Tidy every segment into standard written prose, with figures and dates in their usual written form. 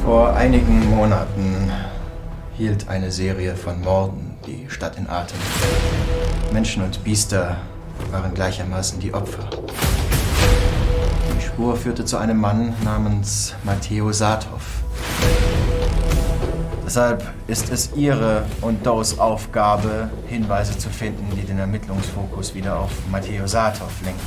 Vor einigen Monaten hielt eine Serie von Morden die Stadt in Atem. Menschen und Biester waren gleichermaßen die Opfer. Die Spur führte zu einem Mann namens Matteo Saathoff. Deshalb ist es Ihre und Does Aufgabe, Hinweise zu finden, die den Ermittlungsfokus wieder auf Matteo Saathoff lenken.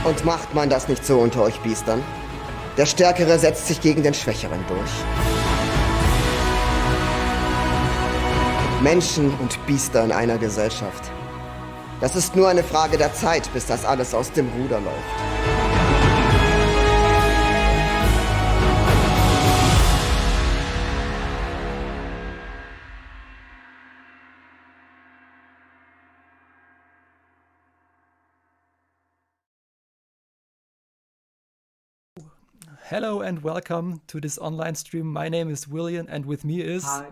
Und macht man das nicht so unter euch Biestern? Der Stärkere setzt sich gegen den Schwächeren durch. Menschen und Biester in einer Gesellschaft. Das ist nur eine Frage der Zeit, bis das alles aus dem Ruder läuft. Hello and welcome to this online stream. My name is Willion and with me is... Hi.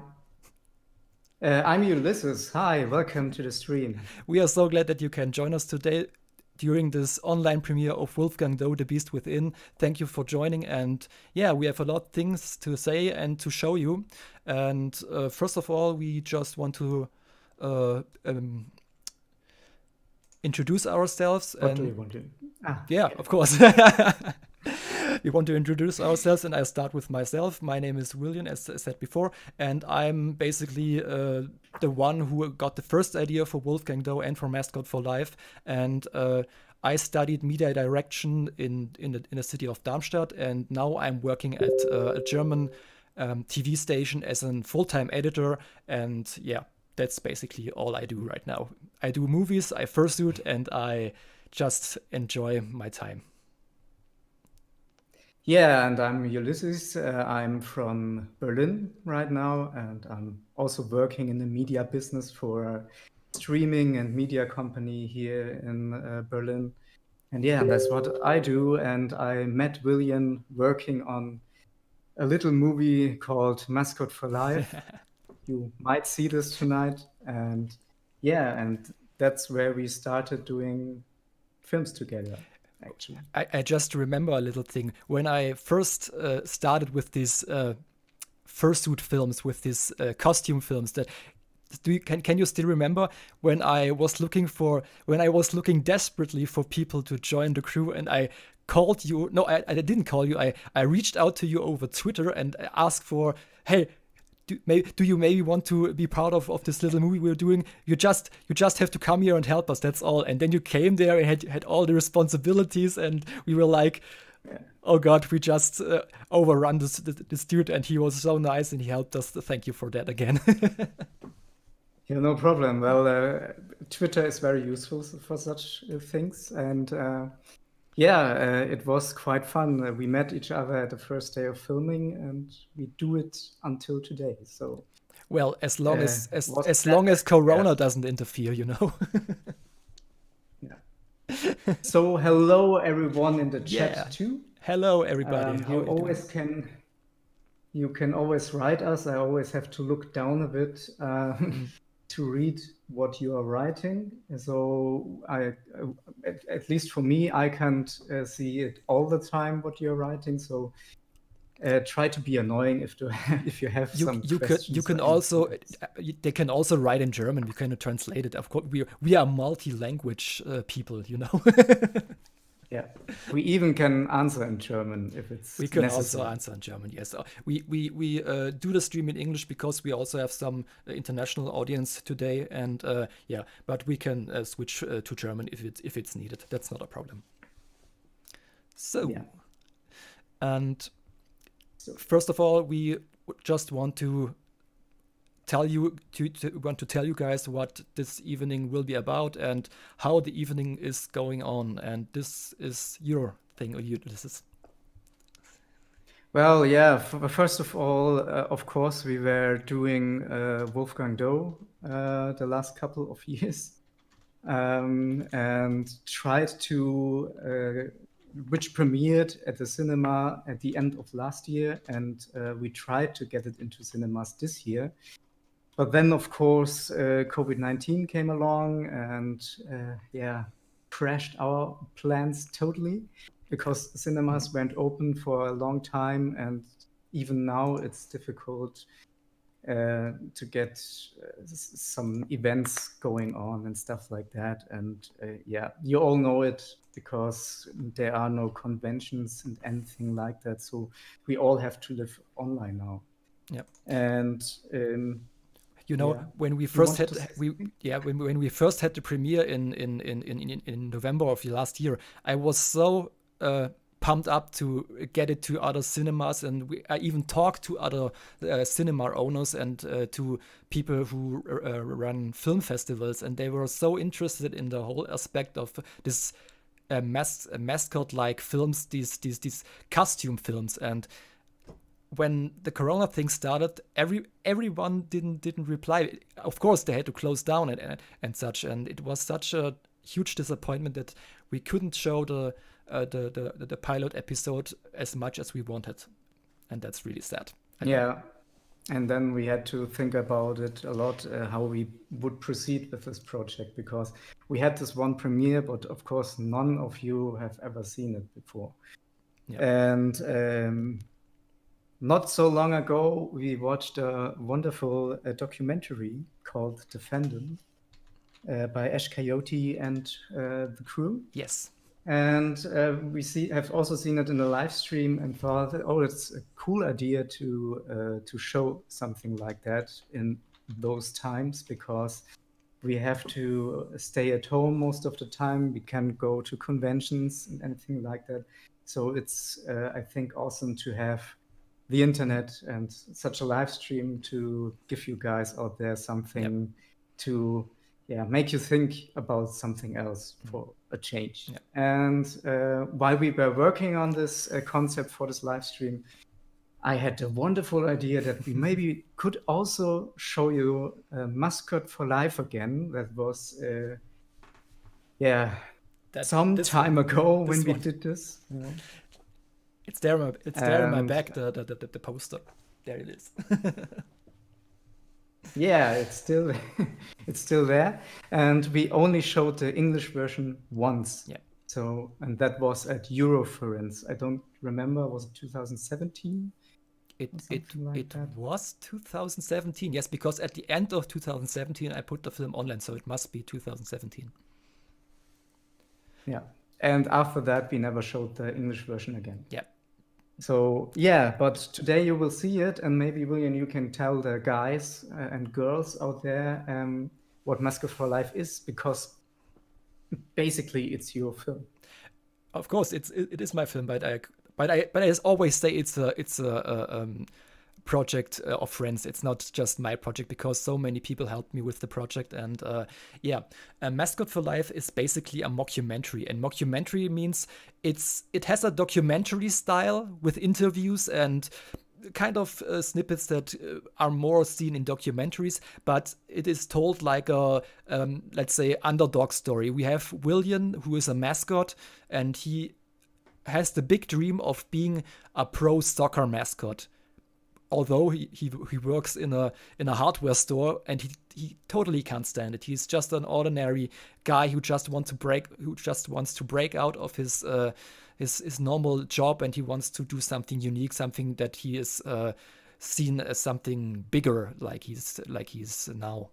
I'm Ulysses. Hi, welcome to the stream. We are so glad that you can join us today during this online premiere of Wolfgang Doe, The Beast Within. Thank you for joining, and yeah, we have a lot of things to say and to show you. And first of all, we just want to introduce ourselves. What do you want to? Yeah, of course. We want to introduce ourselves, and I start with myself. My name is Willion, as I said before, and I'm basically the one who got the first idea for Wolfgang Doe and for Mascot Fur Life. And I studied media direction in the city of Darmstadt, and now I'm working at a German TV station as a full-time editor. And yeah, that's basically all I do right now. I do movies, I fursuit, and I just enjoy my time. Yeah, and I'm Ulysses. I'm from Berlin right now, and I'm also working in the media business for a streaming and media company here in Berlin. And yeah, that's what I do. And I met Willion working on a little movie called Mascot Fur Life. You might see this tonight. And yeah, and that's where we started doing films together. Actually, I just remember a little thing. When I first started with these fursuit films, with these costume films, can you still remember when I was looking desperately for people to join the crew, and I called you? No, I didn't call you. I reached out to you over Twitter and asked for, hey, do you maybe want to be part of this little movie we're doing? You just have to come here and help us. That's all. And then you came there and had all the responsibilities, and we were like, oh God, we just overrun this dude, and he was so nice and he helped us. Thank you for that again. Yeah, no problem. Well, Twitter is very useful for such things, and it was quite fun. We met each other at the first day of filming, and we do it until today. So, well, as long as Corona doesn't interfere, you know. Yeah. So, hello everyone in the chat too. Hello everybody. You can always write us. I always have to look down a bit to read what you are writing. So at least for me, I can't see it all the time what you're writing. So try to be annoying if you have some questions. You can also they can also write in German. We can translate it. Of course, we are multi-language people, you know. Yeah, we even can answer in German if it's necessary. We can also answer in German, yes. We do the stream in English because we also have some international audience today, and but we can switch to German if it's needed. That's not a problem. So, and first of all, we just want to tell you guys what this evening will be about and how the evening is going on. And this is your thing, or this is. Well, yeah. First of all, of course, we were doing Wolfgang Doe the last couple of years, and tried to, which premiered at the cinema at the end of last year, and we tried to get it into cinemas this year. But then, of course, COVID-19 came along and crashed our plans totally, because cinemas weren't open for a long time, and even now it's difficult to get some events going on and stuff like that. And you all know it, because there are no conventions and anything like that. So we all have to live online now. Yeah. And when we first had when we first had the premiere in November of last year, I was so pumped up to get it to other cinemas, and I even talked to other cinema owners and to people who run film festivals, and they were so interested in the whole aspect of this mascot-like films, these costume films. And when the Corona thing started, everyone didn't reply. Of course, they had to close down and such, and it was such a huge disappointment that we couldn't show the pilot episode as much as we wanted, and that's really sad. And then we had to think about it a lot, how we would proceed with this project, because we had this one premiere, but of course none of you have ever seen it before. And not so long ago, we watched a wonderful documentary called Defendant by Ash Coyote and the crew. Yes. And we have also seen it in the live stream and thought, it's a cool idea to show something like that in those times, because we have to stay at home most of the time. We can't go to conventions and anything like that. So it's, I think, awesome to have the internet and such a live stream to give you guys out there something to make you think about something else for a change. And while we were working on this concept for this live stream, I had a wonderful idea that we maybe could also show you Mascot Fur Life again. That was some time ago when we did this. It's there in my back, the poster. There it is. It's still there. And we only showed the English version once. So, and that was at Eurofurence. I don't remember, was it 2017? It was 2017, yes, because at the end of 2017 I put the film online, so it must be 2017. Yeah. And after that we never showed the English version again. Yeah. So, but today you will see it, and maybe, Willion, you can tell the guys and girls out there what Mascot Fur Life is, because basically it's your film. Of course, it is my film, but I always say it's a project of friends. It's not just my project, because so many people helped me with the project. And Mascot Fur Life is basically a mockumentary, and mockumentary means it has a documentary style with interviews and kind of snippets that are more seen in documentaries, but it is told like a let's say underdog story. We have Willion, who is a mascot, and he has the big dream of being a pro soccer mascot. Although he works in a hardware store, and he totally can't stand it. He's just an ordinary guy who just wants to break out of his normal job, and he wants to do something unique, something that he is seen as something bigger, like he's now.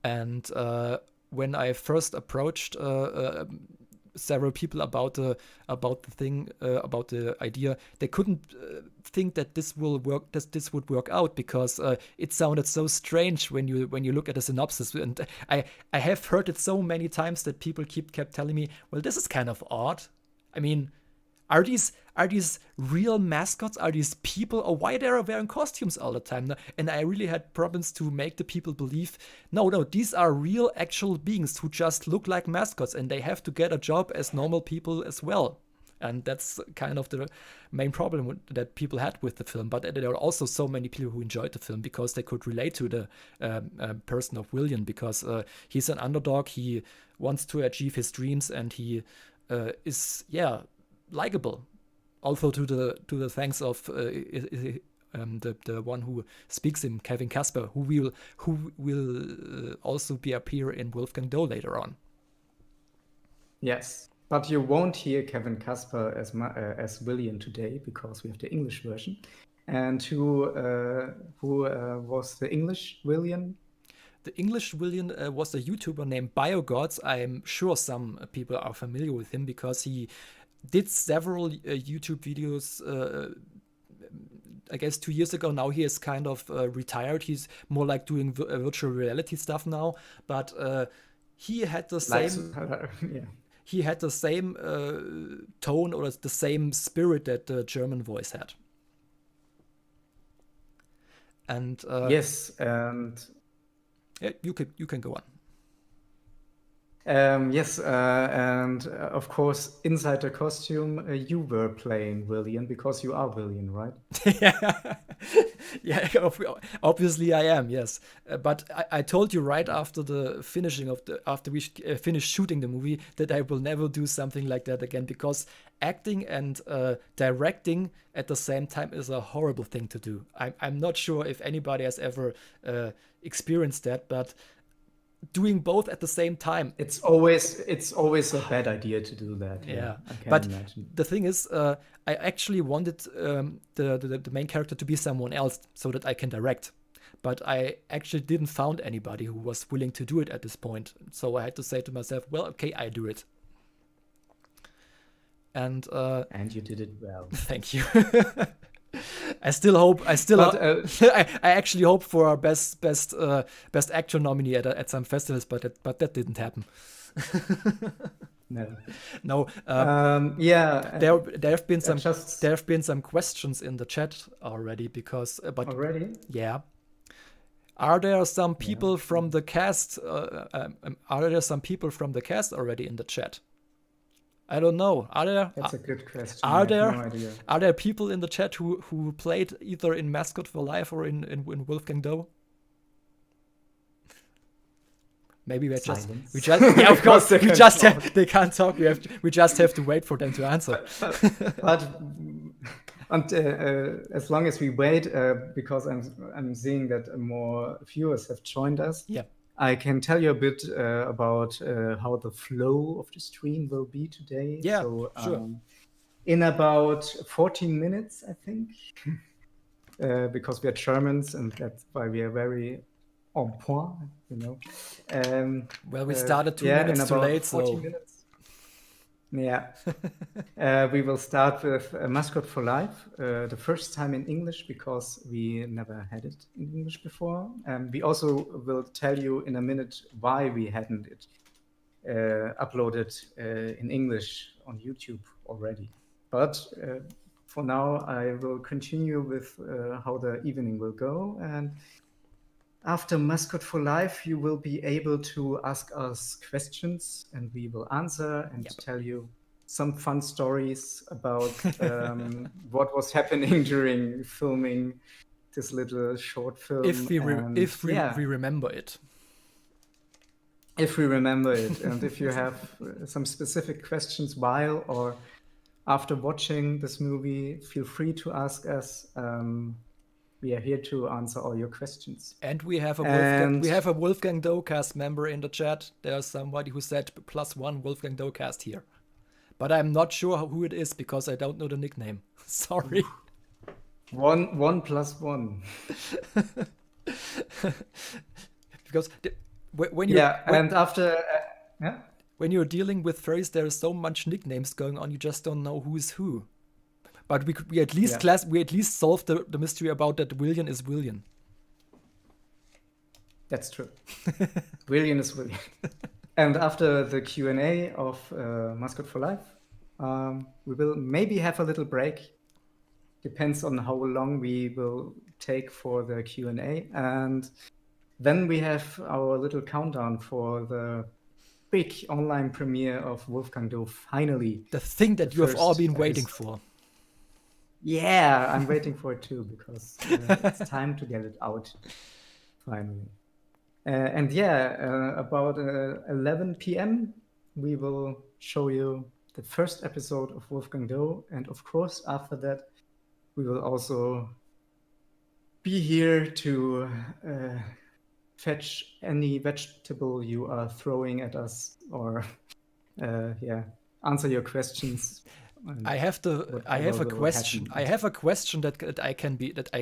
And when I first approached several people about the thing, about the idea, they couldn't think that this would work out, because it sounded so strange when you look at a synopsis. And I have heard it so many times that people kept telling me, well, this is kind of odd. I mean, are these real mascots? Are these people? Or why they are wearing costumes all the time? And I really had problems to make the people believe, no, these are real actual beings who just look like mascots, and they have to get a job as normal people as well. And that's kind of the main problem that people had with the film. But there are also so many people who enjoyed the film because they could relate to the person of Willion, because he's an underdog. He wants to achieve his dreams, and he is likable. Also to the thanks of the one who speaks him, Kevin Casper, who will also appear in Wolfgang Doe later on. Yes, but you won't hear Kevin Casper as Willion today because we have the English version. And who was the English Willion? The English Willion was a YouTuber named BioGods. I'm sure some people are familiar with him because he did several YouTube videos. I guess 2 years ago. Now he is kind of retired. He's more like doing virtual reality stuff now. But he had the same. He had the same tone or the same spirit that the German voice had. And yes, and you can go on. Yes, and of course, inside the costume, you were playing Willion because you are Willion, right? Yeah, obviously I am, yes. But I told you right after the finishing after we finished shooting the movie that I will never do something like that again, because acting and directing at the same time is a horrible thing to do. I'm not sure if anybody has ever experienced that, but doing both at the same time, it's always a bad idea to do that. Yeah, I can but imagine. The thing is, I actually wanted the main character to be someone else so that I can direct, but I actually didn't found anybody who was willing to do it at this point. So I had to say to myself, well, okay, I do it. And you did it well. Thank you. I actually hope for our best actor nominee at some festivals, but that didn't happen. No. Yeah. There have been some questions in the chat already because. Already? Yeah. Are there some people from the cast? Are there some people from the cast already in the chat? I don't know. Are there? That's a good question. Are there? No idea. Are there people in the chat who played either in Mascot Fur Life or in Wolfgang Doe? Maybe of course they can't talk. We just have to wait for them to answer. but as long as we wait, because I'm seeing that more viewers have joined us. Yeah. I can tell you a bit about how the flow of the stream will be today. Yeah, so, sure. In about 14 minutes, I think, because we are Germans and that's why we are very en point, you know. Well, we started 2 minutes too late, 14 minutes. Yeah. We will start with Mascot Fur Life, the first time in English because we never had it in English before. We also will tell you in a minute why we hadn't it uploaded in English on YouTube already. But for now, I will continue with how the evening will go. And after Mascot Fur Life, you will be able to ask us questions and we will answer and tell you some fun stories about what was happening during filming this little short film. If we remember it. If we remember it. And if you have some specific questions while or after watching this movie, feel free to ask us. We are here to answer all your questions. And we have a Wolfgang Doe cast member in the chat. There's somebody who said +1 Wolfgang Doe cast here. But I'm not sure who it is because I don't know the nickname. Sorry. One plus one. Because when you're dealing with furries, there is so much nicknames going on, you just don't know who is who. But we at least solved the mystery about that Willion is Willion. That's true. Willion is Willion. And after the Q&A of Mascot Fur Life, we will maybe have a little break. Depends on how long we will take for the Q&A. And then we have our little countdown for the big online premiere of Wolfgang Doe. Finally, The thing that you have all first been waiting episode. for. Yeah, I'm waiting for it too because it's time to get it out finally. And yeah, about 11 p.m. we will show you the first episode of Wolfgang Doe, and of course after that we will also be here to fetch any vegetable you are throwing at us, or answer your questions. I have whatever a will question. happen. I have a question that I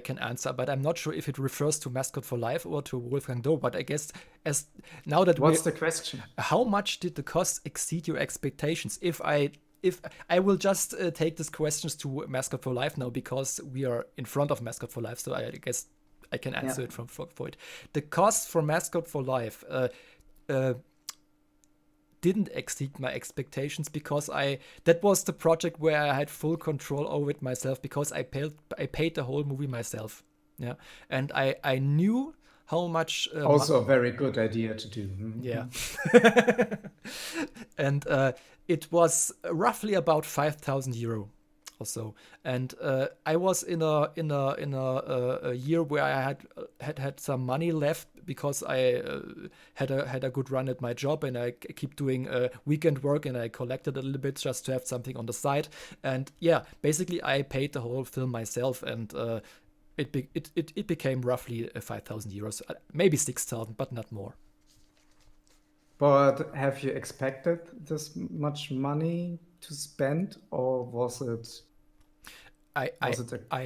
can answer, but I'm not sure if it refers to Mascot for Life or to Wolfgang Doe. But I guess as now that What's the question? how much did the cost exceed your expectations? If I will just take these questions to Mascot for Life now because we are in front of Mascot for Life, so I guess I can answer it for it. The cost for Mascot for Life didn't exceed my expectations because that was the project where I had full control over it myself because I paid the whole movie myself. Yeah, and I knew how much Also a very good idea to do. yeah. And it was roughly about 5,000 euro or so. And I was in a year where I had some money left because I had a good run at my job, and I keep doing weekend work, and I collected a little bit just to have something on the side. And yeah, basically I paid the whole film myself, and it became roughly 5,000 euros, maybe 6,000, but not more. But have you expected this much money to spend, or was it a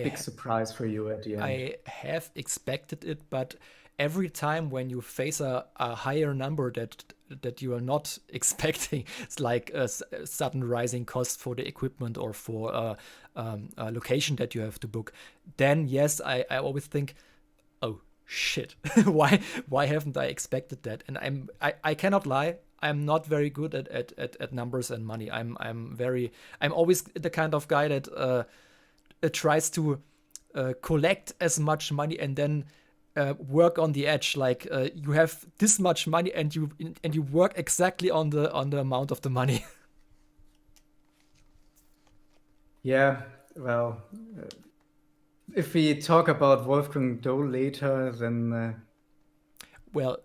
big surprise for you at the end? I have expected it, but every time when you face a higher number that you are not expecting, it's like a sudden rising cost for the equipment or for a location that you have to book, then yes, I always think, oh shit, why haven't I expected that? And I cannot lie, I'm not very good at numbers and money. I'm always the kind of guy that tries to collect as much money and then work on the edge. Like you have this much money and you work exactly on the amount of the money. Yeah, well, if we talk about Wolfgang Doe later, then well,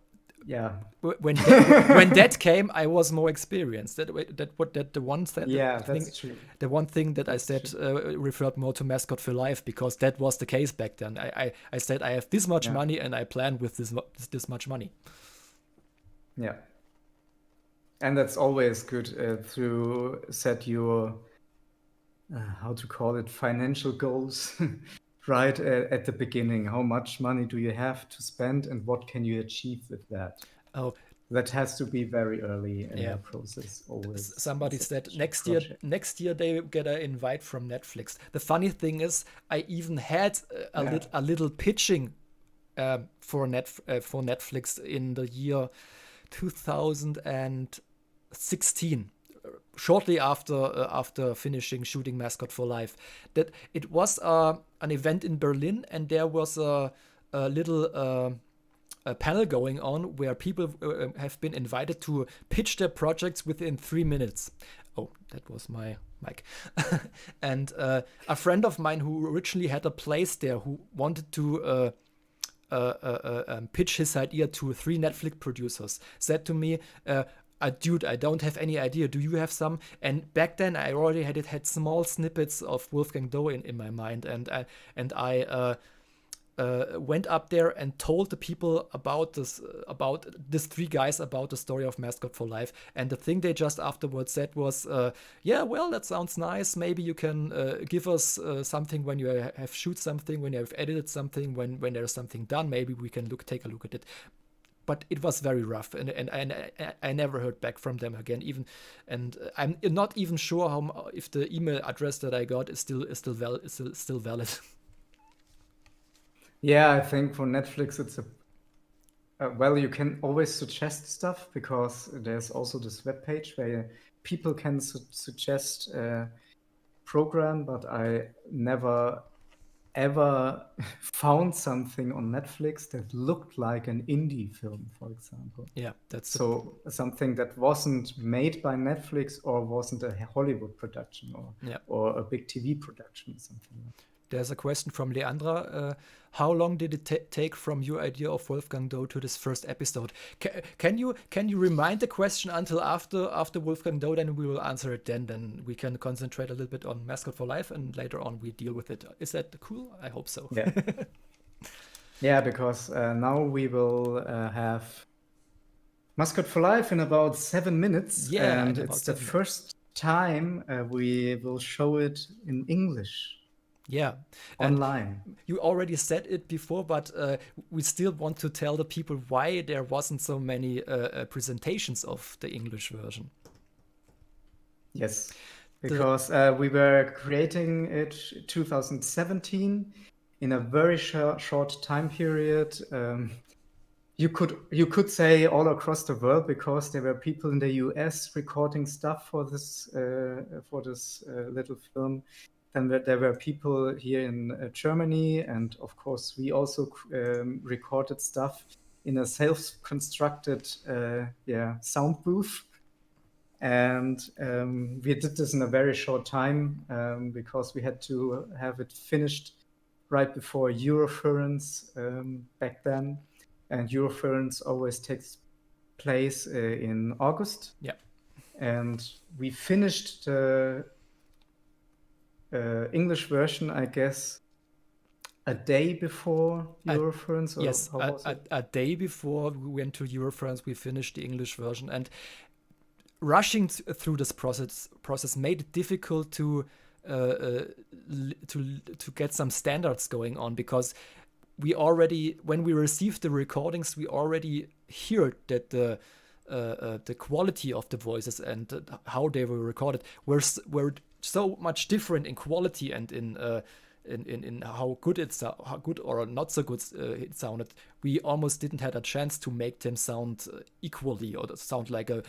yeah. When that came, I was more experienced. That the one thing. Yeah, that's true. The one thing that I said referred more to Mascot for Life because that was the case back then. I said I have this much money and I plan with this much money. Yeah, and that's always good to set your how to call it, financial goals right at the beginning. How much money do you have to spend and what can you achieve with that? Oh, that has to be very early in the process. Always. Somebody said next year they get an invite from Netflix. The funny thing is, I even had a little pitching for Netflix in the year 2016. Shortly after finishing shooting Mascot for Life, that it was an event in Berlin, and there was a little panel going on where people have been invited to pitch their projects within 3 minutes. Oh, that was my mic. And a friend of mine who originally had a place there, who wanted to pitch his idea to 3 Netflix producers, said to me, dude, I don't have any idea. Do you have some? And back then, I already had small snippets of Wolfgang Doe in my mind, and I went up there and told the people about these 3 guys about the story of Mascot for Life. And the thing they just afterwards said was, yeah, well, that sounds nice. Maybe you can give us something when you have shoot something, when you have edited something, when there's something done. Maybe we can take a look at it. But it was very rough, and I never heard back from them again. I'm not even sure if the email address that I got is still valid. Yeah, I think for Netflix it's well, you can always suggest stuff because there's also this webpage where people can suggest a program, but I never ever found something on Netflix that looked like an indie film, for example. Yeah, that's So something that wasn't made by Netflix or wasn't a Hollywood production yeah. or a big TV production or something like that. There's a question from Leandra. How long did it take from your idea of Wolfgang Doe to this first episode? Can you remind the question until after Wolfgang Doe? Then we will answer it. Then we can concentrate a little bit on Mascot for Life, and later on we deal with it. Is that cool? I hope so. Yeah, yeah, because now we will have Mascot for Life in about 7 minutes. Yeah, and in about it's the 7 minutes. first time we will show it in English Yeah, and online. you already said it before, but we still want to tell the people why there wasn't so many presentations of the English version. Yes, because we were creating it 2017 in a very short time period. You could say all across the world, because there were people in the US recording stuff for this little film. Then there were people here in Germany, and of course we also recorded stuff in a self-constructed sound booth. And we did this in a very short time because we had to have it finished right before Eurofurence back then. And Eurofurence always takes place in August. Yeah. And we finished the English version, I guess, a day before Eurofurence. Yes, a day before we went to Eurofurence, we finished the English version, and rushing through this process made it difficult to get some standards going on, because we already, when we received the recordings, we already heard that the quality of the voices and how they were recorded were so much different in quality and in how good how good or not so good it sounded. We almost didn't have a chance to make them sound equally, or sound like a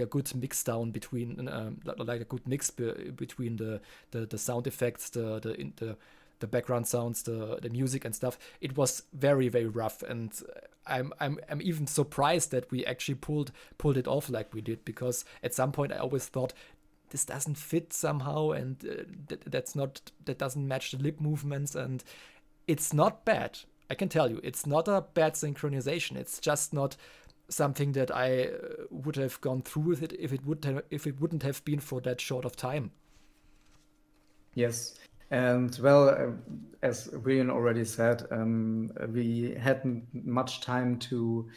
good mix down between like a good mix between the sound effects, the background sounds, the music and stuff. It was very, very rough, and I'm even surprised that we actually pulled it off like we did, because at some point I always thought this doesn't fit somehow, and that doesn't match the lip movements, and it's not bad. I can tell you, it's not a bad synchronization. It's just not something that I would have gone through with it if it wouldn't have been for that short of time. Yes. And well, as Willion already said, we hadn't much time to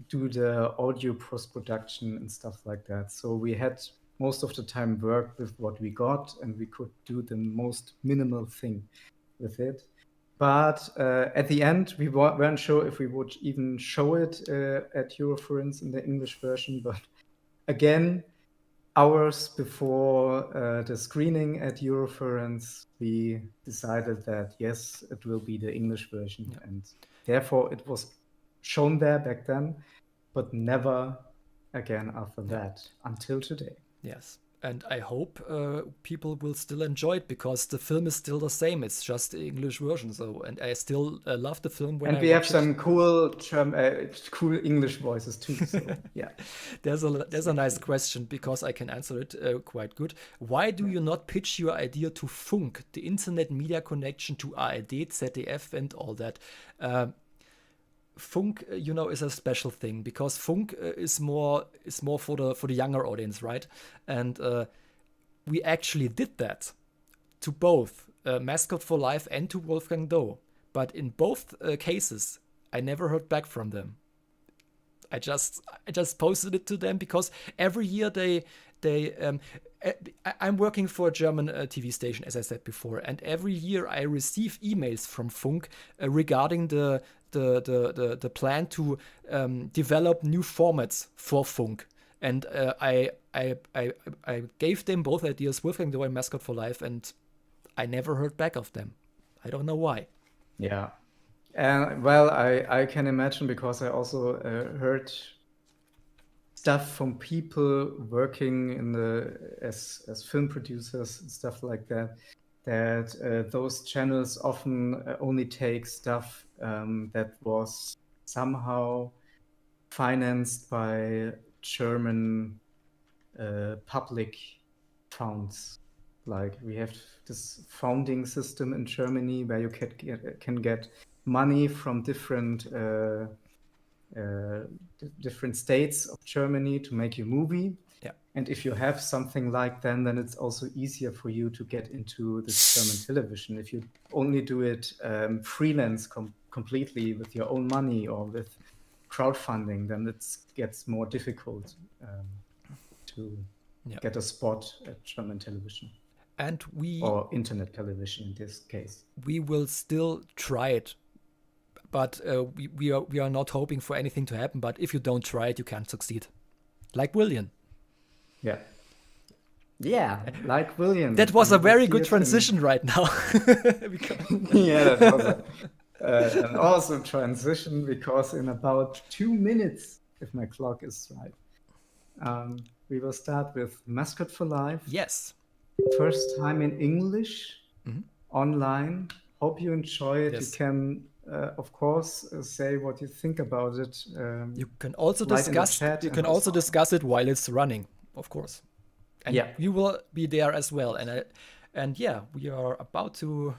do the audio post-production and stuff like that. So we had most of the time work with what we got, and we could do the most minimal thing with it. But at the end, we weren't sure if we would even show it at Eurofurence in the English version. But again, hours before the screening at Eurofurence, we decided that yes, it will be the English version, and therefore it was shown there back then, but never again after that until today. Yes, and I hope people will still enjoy it, because the film is still the same. It's just the English version. So, and I still love the film when and I we have watch some cool English voices too. So yeah, there's a nice question, because I can answer it quite good. Why do you not pitch your idea to Funk, the internet media connection to ARD, ZDF, and all that? Funk, is a special thing, because Funk is more for the younger audience, right? And we actually did that to both Mascot for Life and to Wolfgang Doe. But in both cases, I never heard back from them. I just posted it to them, because every year I'm working for a German TV station, as I said before, and every year I receive emails from Funk regarding the plan to develop new formats for Funk. And I gave them both ideas, Wolfgang Doe and Mascot for Life, and I never heard back of them. I don't know why. Yeah. Well, I can imagine, because I also heard stuff from people working in as film producers and stuff like that. That those channels often only take stuff that was somehow financed by German public funds. Like we have this founding system in Germany where you can get money from different states of Germany to make your movie. Yeah. And if you have something like that, then it's also easier for you to get into this German television. If you only do it freelance completely with your own money or with crowdfunding, then it gets more difficult to get a spot at German television. And or internet television in this case. We will still try it, but we are not hoping for anything to happen. But if you don't try it, you can't succeed. Like Willion. Yeah, like Willion. That was a very good transition right now. Yeah, that was an awesome transition because in about 2 minutes, if my clock is right, we will start with Mascot Fur Life. Yes. First time in English, online. Hope you enjoy it. Yes. You can, of course, say what you think about it. You can also discuss it while it's running, of course. And you will be there as well. And we are about to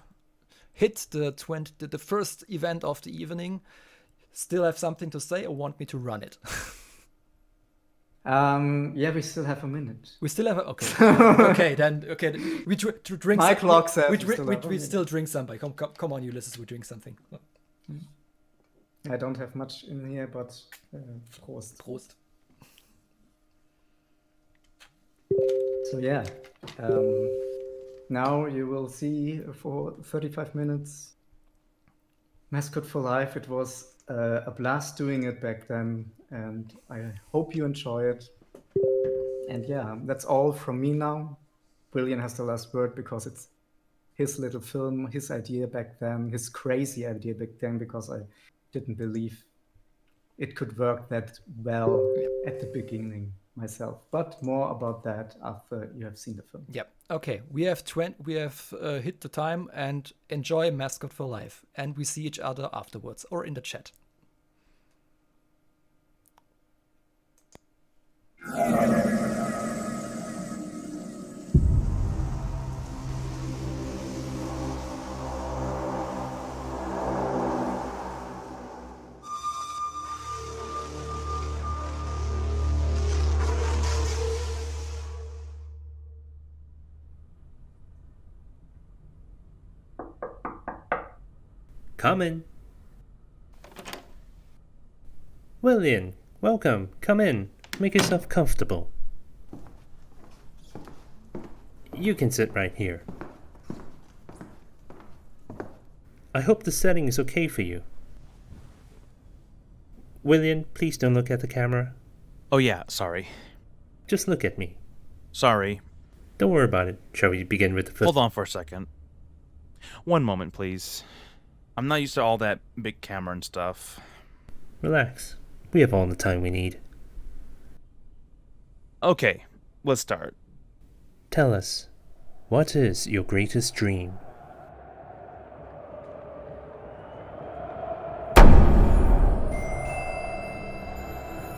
hit the first event of the evening. Still have something to say, or want me to run it? We still have a minute. We still have okay. We drink. My clock says we still drink something. Come on, Ulysses, we drink something. I don't have much in here, but Prost. Prost. So now you will see for 35 minutes Mascot Fur Life. It was a blast doing it back then, and I hope you enjoy it. And that's all from me now. Willion has the last word because it's his little film, his idea back then, his crazy idea back then, because I didn't believe it could work that well at the beginning myself. But more about that after you have seen the film. Yep. Okay. We have hit the time, and enjoy Mascot Fur Life, and we see each other afterwards or in the chat. Come in. Willion, welcome. Come in. Make yourself comfortable. You can sit right here. I hope the setting is okay for you. Willion, please don't look at the camera. Oh yeah, sorry. Just look at me. Sorry. Don't worry about it. Shall we begin with the film? Hold on for a second. One moment, please. I'm not used to all that big camera and stuff. Relax. We have all the time we need. Okay, let's start. Tell us, what is your greatest dream?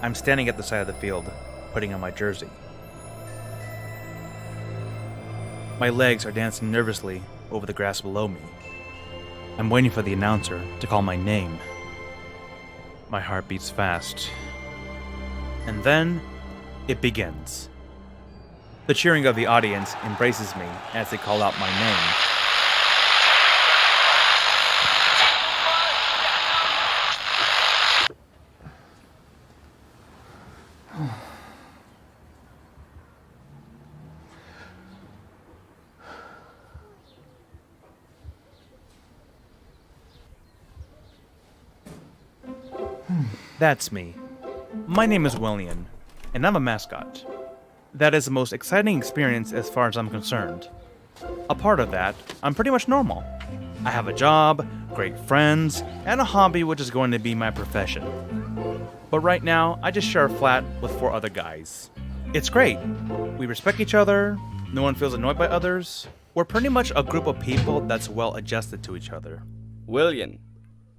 I'm standing at the side of the field, putting on my jersey. My legs are dancing nervously over the grass below me. I'm waiting for the announcer to call my name. My heart beats fast. And then, it begins. The cheering of the audience embraces me as they call out my name. That's me. My name is Willion, and I'm a mascot. That is the most exciting experience as far as I'm concerned. A part of that, I'm pretty much normal. I have a job, great friends, and a hobby which is going to be my profession. But right now, I just share a flat with 4 other guys. It's great. We respect each other, no one feels annoyed by others. We're pretty much a group of people that's well adjusted to each other. Willion,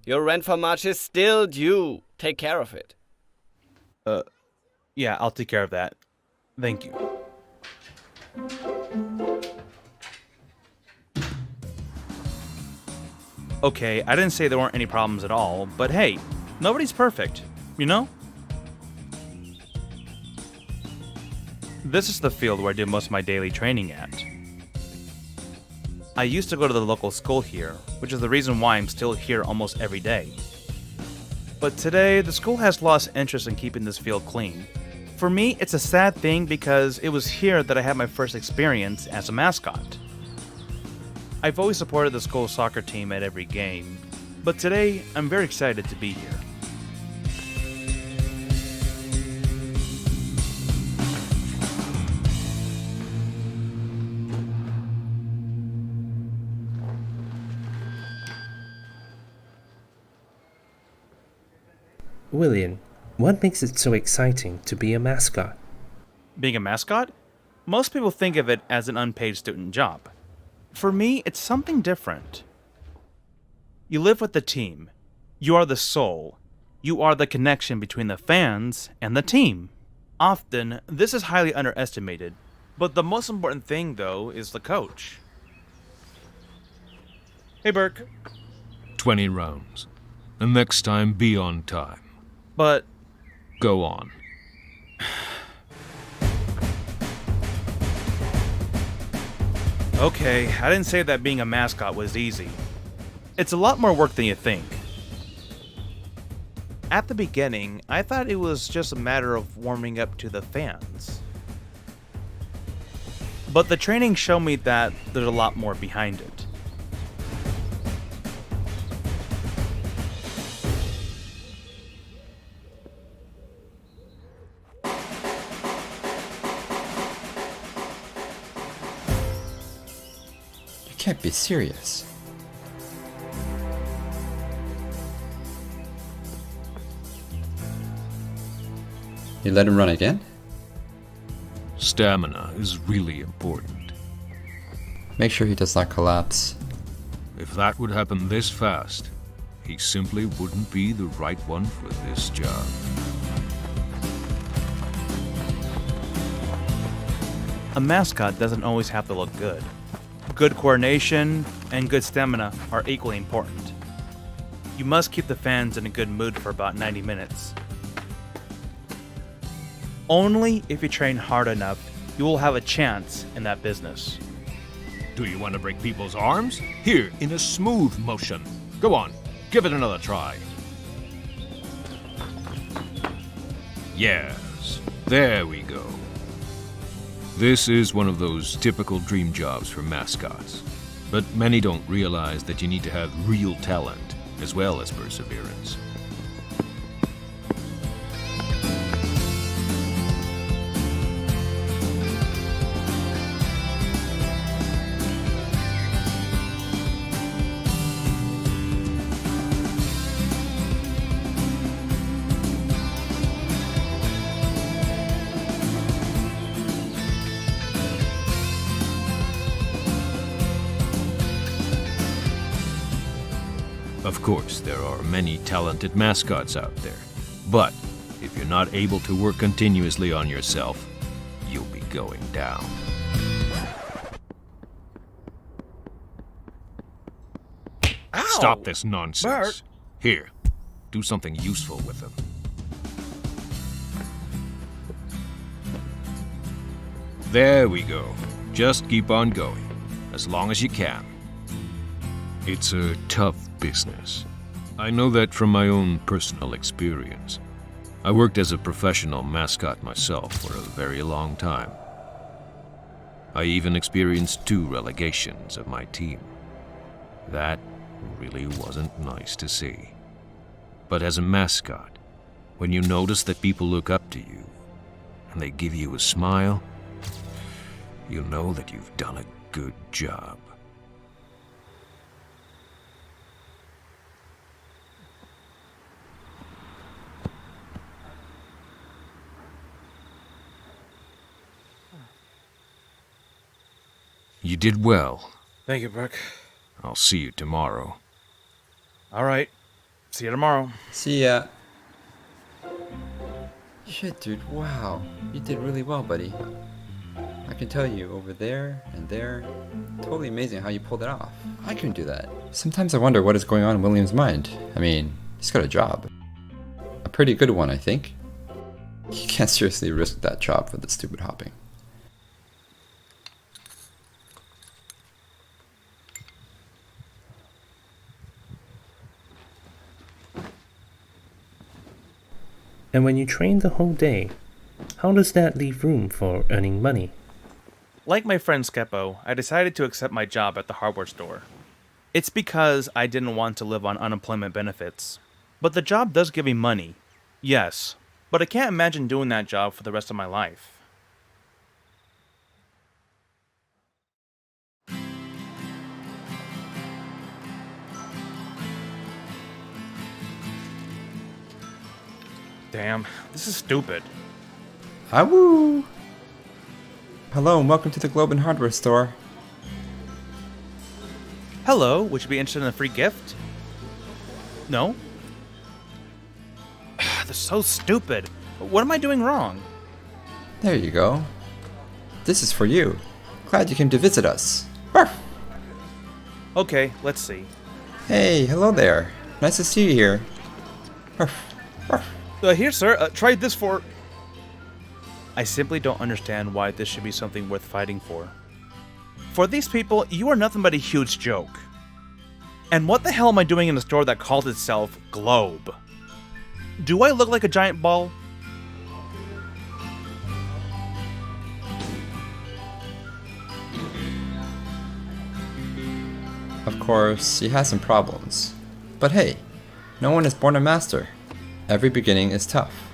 your rent for March is still due. Take care of it. Yeah, I'll take care of that. Thank you. Okay, I didn't say there weren't any problems at all, but hey, nobody's perfect, you know? This is the field where I do most of my daily training at. I used to go to the local school here, which is the reason why I'm still here almost every day. But today, the school has lost interest in keeping this field clean. For me, it's a sad thing because it was here that I had my first experience as a mascot. I've always supported the school soccer team at every game, but today, I'm very excited to be here. Willion, what makes it so exciting to be a mascot? Being a mascot? Most people think of it as an unpaid student job. For me, it's something different. You live with the team. You are the soul. You are the connection between the fans and the team. Often, this is highly underestimated, but the most important thing, though, is the coach. Hey, Burke. 20 rounds. And next time, be on time. But... Go on. Okay, I didn't say that being a mascot was easy. It's a lot more work than you think. At the beginning, I thought it was just a matter of warming up to the fans. But the training showed me that there's a lot more behind it. You can't be serious. You let him run again? Stamina is really important. Make sure he does not collapse. If that would happen this fast, he simply wouldn't be the right one for this job. A mascot doesn't always have to look good. Good coordination and good stamina are equally important. You must keep the fans in a good mood for about 90 minutes. Only if you train hard enough, you will have a chance in that business. Do you want to break people's arms? Here, in a smooth motion. Go on, give it another try. Yes, there we go. This is one of those typical dream jobs for mascots. But many don't realize that you need to have real talent as well as perseverance. Of course, there are many talented mascots out there, but if you're not able to work continuously on yourself, you'll be going down. Ow! Stop this nonsense. Bert! Here, do something useful with them. There we go. Just keep on going, as long as you can. It's a tough business. I know that from my own personal experience. I worked as a professional mascot myself for a very long time. I even experienced 2 relegations of my team. That really wasn't nice to see. But as a mascot, when you notice that people look up to you and they give you a smile, you know that you've done a good job. You did well. Thank you, Brooke. I'll see you tomorrow. All right. See you tomorrow. See ya. Shit, dude, wow. You did really well, buddy. I can tell you, over there and there, totally amazing how you pulled it off. I couldn't do that. Sometimes I wonder what is going on in William's mind. I mean, he's got a job. A pretty good one, I think. You can't seriously risk that job for the stupid hopping. And when you train the whole day, how does that leave room for earning money? Like my friend Skepo, I decided to accept my job at the hardware store. It's because I didn't want to live on unemployment benefits. But the job does give me money. Yes, but I can't imagine doing that job for the rest of my life. Damn, this is stupid. Awoo! Hello and welcome to the Globe and Hardware Store. Hello, would you be interested in a free gift? No? They're so stupid. What am I doing wrong? There you go. This is for you. Glad you came to visit us. Ruff. Okay, let's see. Hey, hello there. Nice to see you here. Ruff. Ruff. Here, sir, try this for... I simply don't understand why this should be something worth fighting for. For these people, you are nothing but a huge joke. And what the hell am I doing in a store that calls itself Globe? Do I look like a giant ball? Of course, he has some problems. But hey, no one is born a master. Every beginning is tough.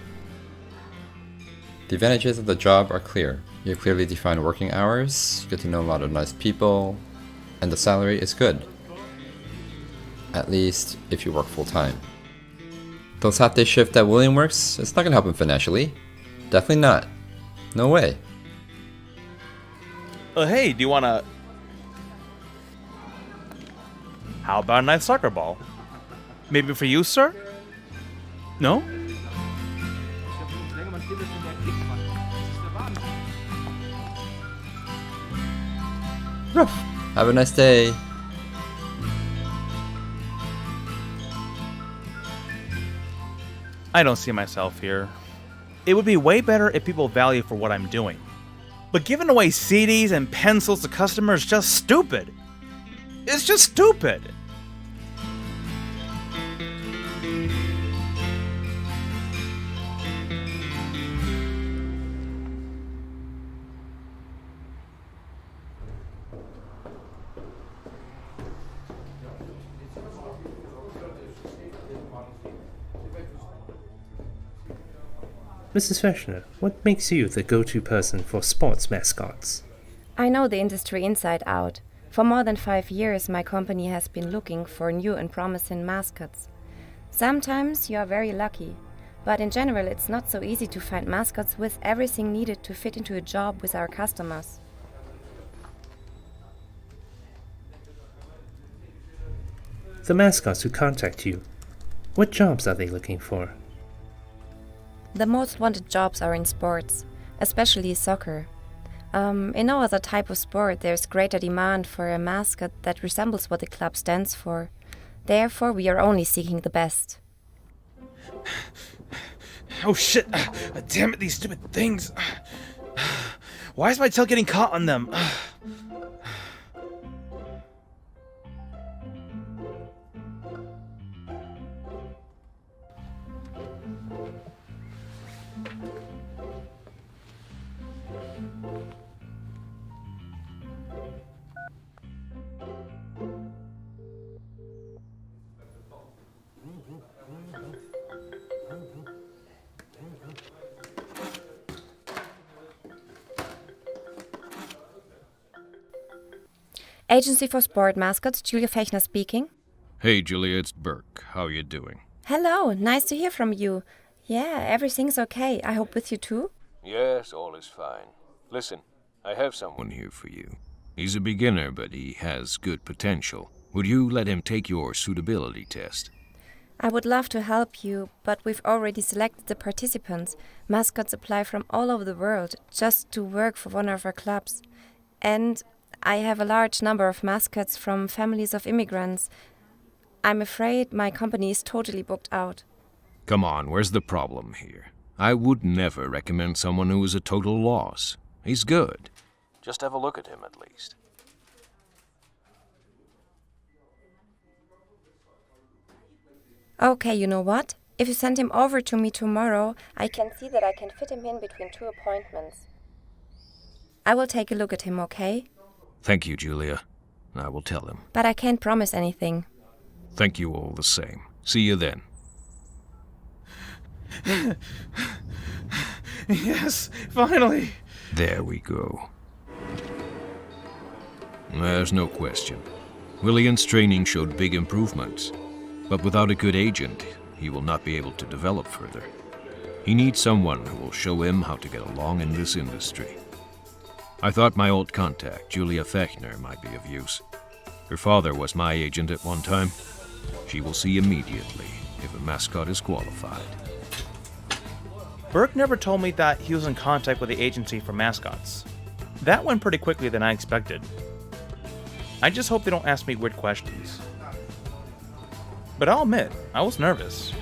The advantages of the job are clear. You have clearly defined working hours, you get to know a lot of nice people, and the salary is good. At least, if you work full-time. Those half-day shift that William works, it's not gonna help him financially. Definitely not. No way. Hey, do you wanna... How about a nice soccer ball? Maybe for you, sir? No? Ruff. Have a nice day. I don't see myself here. It would be way better if people value for what I'm doing. But giving away CDs and pencils to customers is just stupid. It's just stupid. Mrs. Feshner, what makes you the go-to person for sports mascots? I know the industry inside out. For more than 5 years, my company has been looking for new and promising mascots. Sometimes you are very lucky, but in general it's not so easy to find mascots with everything needed to fit into a job with our customers. The mascots who contact you, what jobs are they looking for? The most wanted jobs are in sports, especially soccer. In no other type of sport there's greater demand for a mascot that resembles what the club stands for. Therefore, we are only seeking the best. Oh shit! Damn it, these stupid things! Why is my tail getting caught on them? Agency for Sport Mascots, Julia Fechner speaking. Hey, Julia, it's Burke. How are you doing? Hello, nice to hear from you. Yeah, everything's okay. I hope with you too? Yes, all is fine. Listen, I have someone here for you. He's a beginner, but he has good potential. Would you let him take your suitability test? I would love to help you, but we've already selected the participants. Mascots apply from all over the world just to work for one of our clubs. And I have a large number of mascots from families of immigrants. I'm afraid my company is totally booked out. Come on, where's the problem here? I would never recommend someone who is a total loss. He's good. Just have a look at him at least. Okay, you know what? If you send him over to me tomorrow, I can see that I can fit him in between 2 appointments. I will take a look at him, okay? Thank you, Julia. I will tell him. But I can't promise anything. Thank you all the same. See you then. Yes, finally! There we go. There's no question. Willion's training showed big improvements. But without a good agent, he will not be able to develop further. He needs someone who will show him how to get along in this industry. I thought my old contact, Julia Fechner, might be of use. Her father was my agent at one time. She will see immediately if a mascot is qualified. Burke never told me that he was in contact with the agency for mascots. That went pretty quickly than I expected. I just hope they don't ask me weird questions. But I'll admit, I was nervous.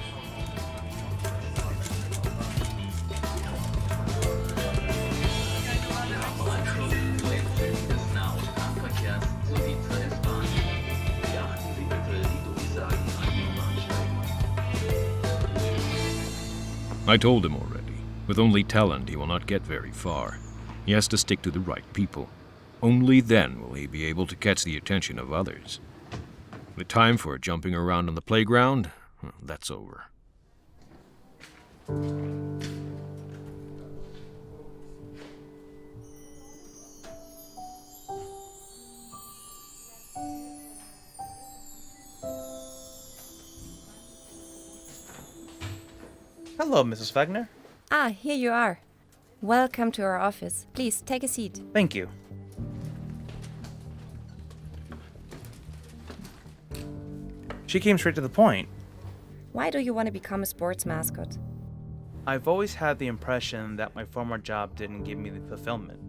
I told him already. With only talent, he will not get very far. He has to stick to the right people. Only then will he be able to catch the attention of others. The time for jumping around on the playground, that's over. Hello, Mrs. Fechner. Ah, here you are. Welcome to our office. Please, take a seat. Thank you. She came straight to the point. Why do you want to become a sports mascot? I've always had the impression that my former job didn't give me the fulfillment.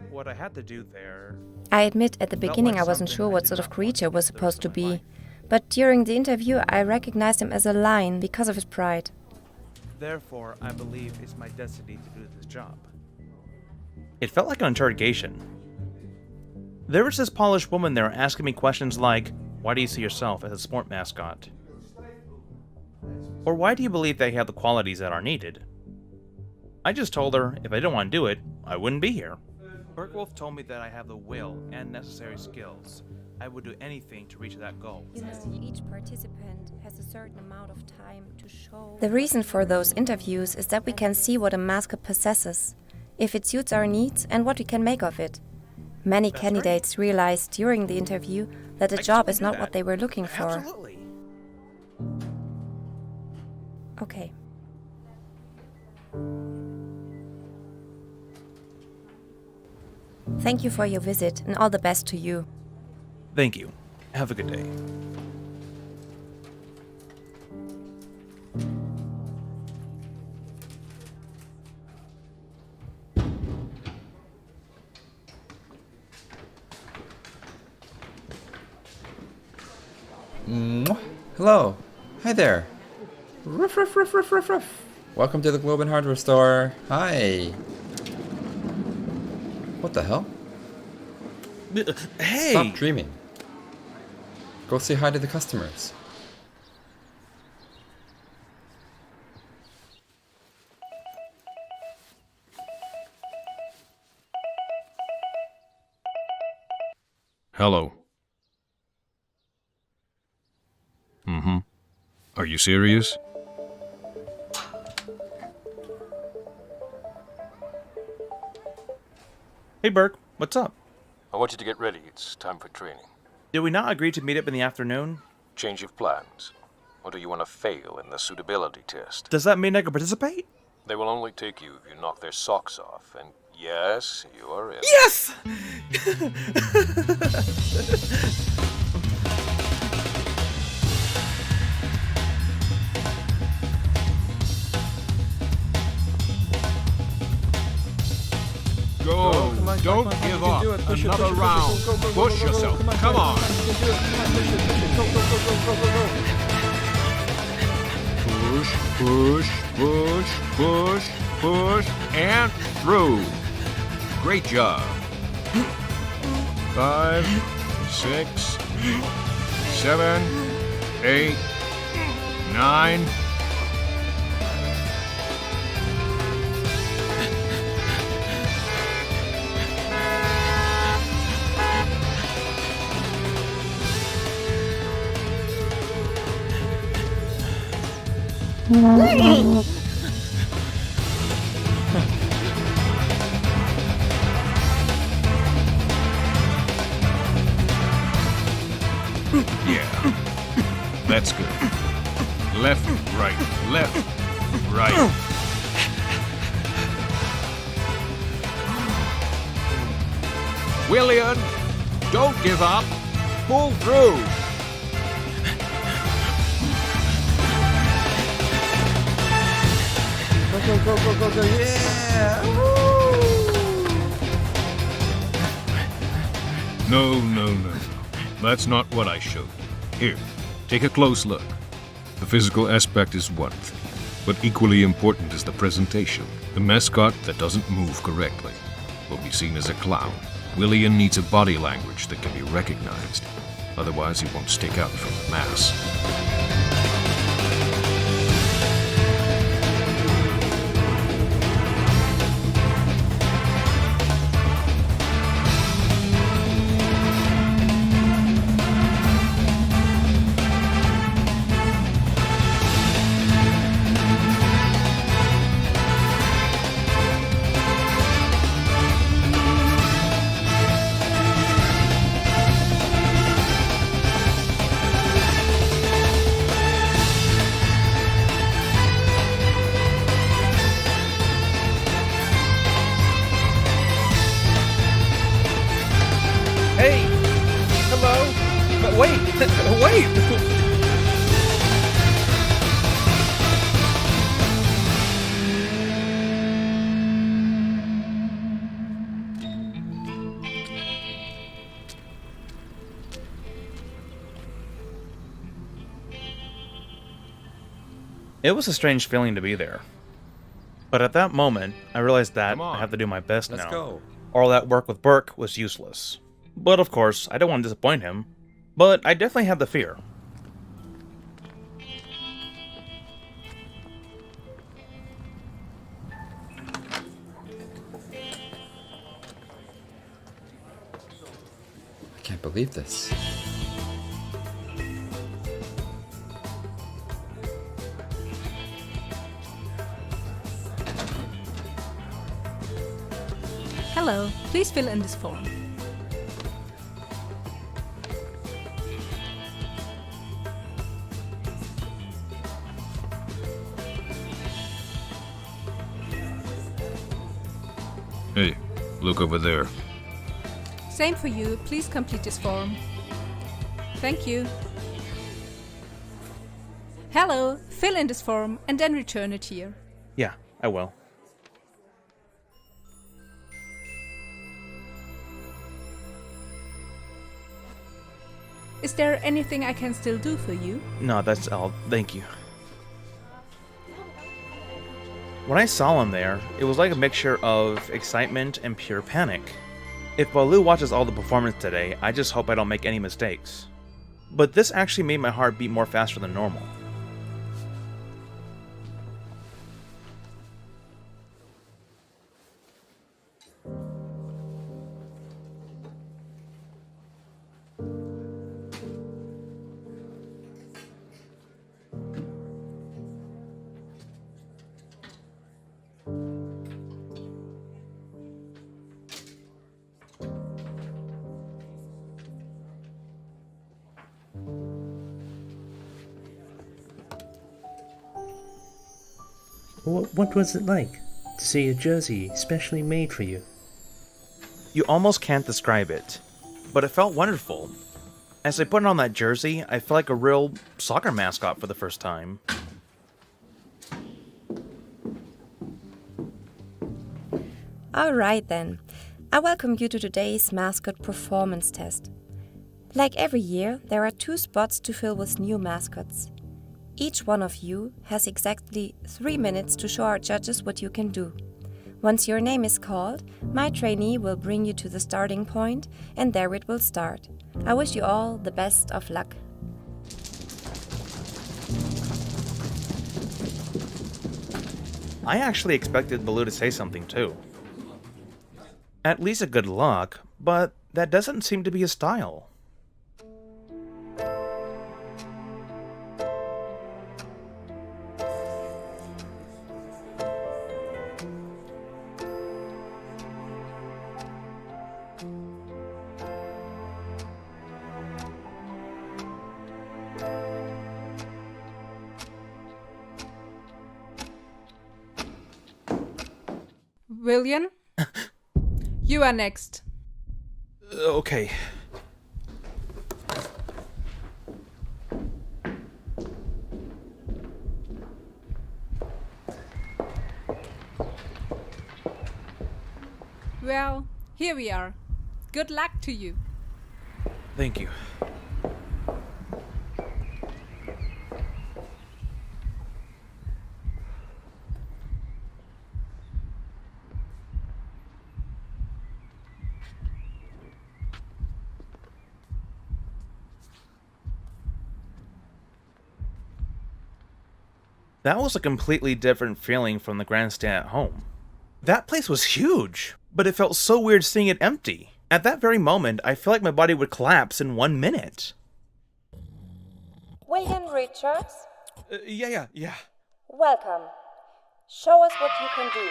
What I had to do there... I admit at the felt beginning like I wasn't something sure I what did sort of not creature want was for the supposed to rest of my be. life. But during the interview I recognized him as a lion because of his pride. Therefore, I believe it's my destiny to do this job. It felt like an interrogation. There was this polished woman there asking me questions like, why do you see yourself as a sport mascot? Or why do you believe they have the qualities that are needed? I just told her if I didn't want to do it, I wouldn't be here. Bergwolf told me that I have the will and necessary skills. I would do anything to reach that goal. You know, each participant has a certain amount of time to show... The reason for those interviews is that we can see what a mascot possesses, if it suits our needs and what we can make of it. Many candidates realized during the interview that the job is not what they were looking for. Absolutely. Okay. Thank you for your visit and all the best to you. Thank you. Have a good day. Hello. Hi there. Ruff, ruff, ruff, ruff, ruff, ruff. Welcome to the Globe and Hardware Store. Hi. What the hell? Hey! Stop dreaming. Go say hi to the customers. Hello. Are you serious? Hey, Burke. What's up? I want you to get ready. It's time for training. Did we not agree to meet up in the afternoon? Change of plans. Or do you want to fail in the suitability test? Does that mean I can participate? They will only take you if you knock their socks off, and Yes, you are in. Yes! Go! Come on, Don't come on, give you can up. do it. Push it, Another push it, round. push it. Go, go, go, go, Push go, go, yourself. Come on, Come on. you can do it. Come on, push it, push it. Go, go, go, go, go, go, go. Push, push, push, push, push, and through. Great job. 5, 6, 7, 8, 9. Yeah, that's good. Left, right, right. Willion, don't give up. Pull through. Go, go, go, go, go. Yeah! No, no, no, no. That's not what I showed you. Here, take a close look. The physical aspect is one thing, but equally important is the presentation. The mascot that doesn't move correctly will be seen as a clown. Willion needs a body language that can be recognized. Otherwise, he won't stick out from the mass. Hey! Hello! But wait! Wait! It was a strange feeling to be there. But at that moment, I realized that I have to do my best Let's now. go. All that work with Burke was useless. But of course, I don't want to disappoint him. But I definitely had the fear. I can't believe this. Hello, please fill in this form. Hey, look over there. Same for you, please complete this form. Thank you. Hello, fill in this form and then return it here. Yeah, I will. Is there anything I can still do for you? No, that's all. Thank you. When I saw him there, it was like a mixture of excitement and pure panic. If Baloo watches all the performance today, I just hope I don't make any mistakes. But this actually made my heart beat more faster than normal. What was it like? to see a jersey specially made for you. You almost can't describe it, but it felt wonderful. As I put on that jersey, I felt like a real soccer mascot for the first time. Alright then, I welcome you to today's mascot performance test. Like every year, there are 2 spots to fill with new mascots. Each one of you has exactly 3 minutes to show our judges what you can do. Once your name is called, my trainee will bring you to the starting point, and there it will start. I wish you all the best of luck. I actually expected Baloo to say something too. At least a good luck, but that doesn't seem to be his style. Willion? You are next. Okay. Well, here we are. Good luck to you. Thank you. That was a completely different feeling from the grandstand at home. That place was huge, but it felt so weird seeing it empty. At that very moment, I feel like my body would collapse in 1 minute. Willion Richards, Yeah. welcome. Show us what you can do.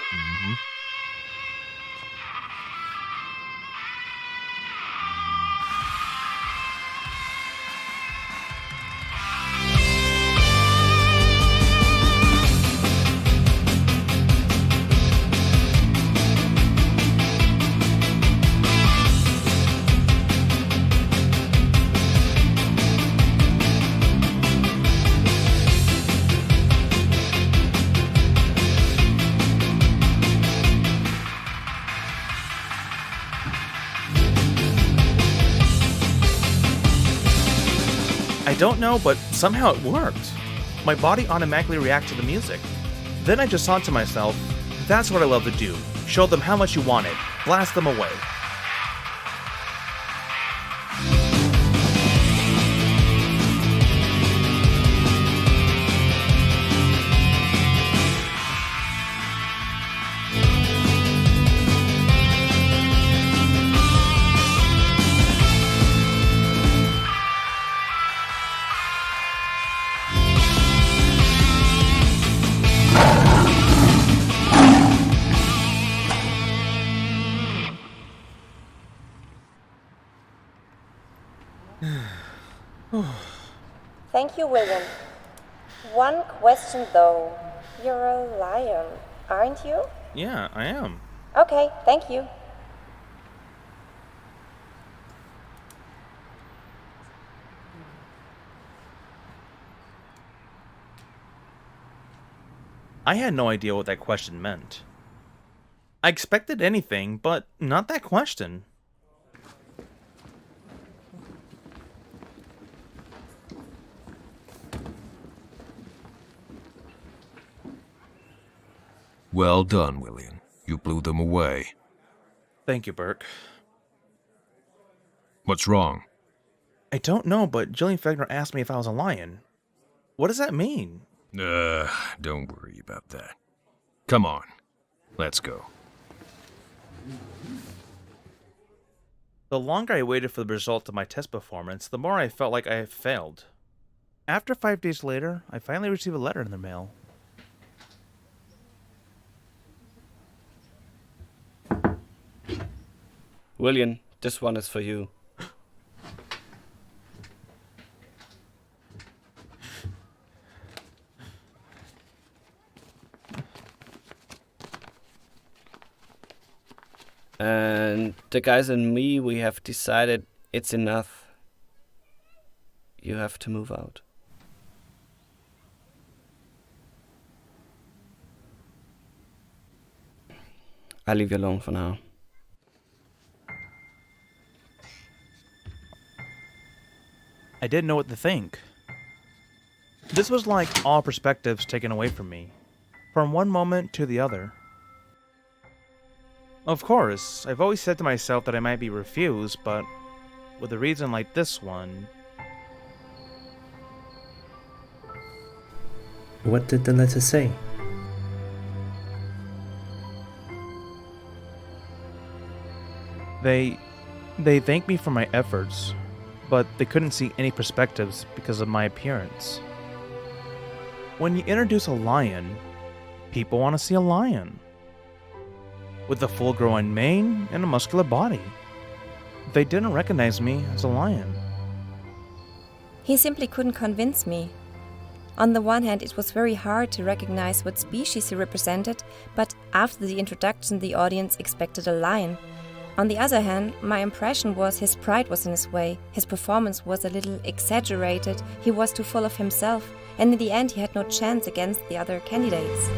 I don't know, but somehow it worked. My body automatically reacted to the music. Then I just thought to myself, that's what I love to do. Show them how much you want it. Blast them away. Thank you, William. One question though. You're a lion, aren't you? Yeah, I am. Okay, thank you. I had no idea what that question meant. I expected anything, but not that question. Well done, Willion. You blew them away. Thank you, Burke. What's wrong? I don't know, but Jillian Fegner asked me if I was a lion. What does that mean? Don't worry about that. Come on, let's go. The longer I waited for the result of my test performance, the more I felt like I had failed. After 5 days later, I finally received a letter in the mail. Willion, this one is for you. And the guys and me, we have decided it's enough. You have to move out. I'll leave you alone for now. I didn't know what to think. This was like all perspectives taken away from me, from one moment to the other. Of course, I've always said to myself that I might be refused, but with a reason like this one... What did the letter say? They thanked me for my efforts, but they couldn't see any perspectives because of my appearance. When you introduce a lion, people want to see a lion. With a full-grown mane and a muscular body. They didn't recognize me as a lion. He simply couldn't convince me. On the one hand, it was very hard to recognize what species he represented, but after the introduction, the audience expected a lion. On the other hand, my impression was his pride was in his way, his performance was a little exaggerated, he was too full of himself, and in the end he had no chance against the other candidates.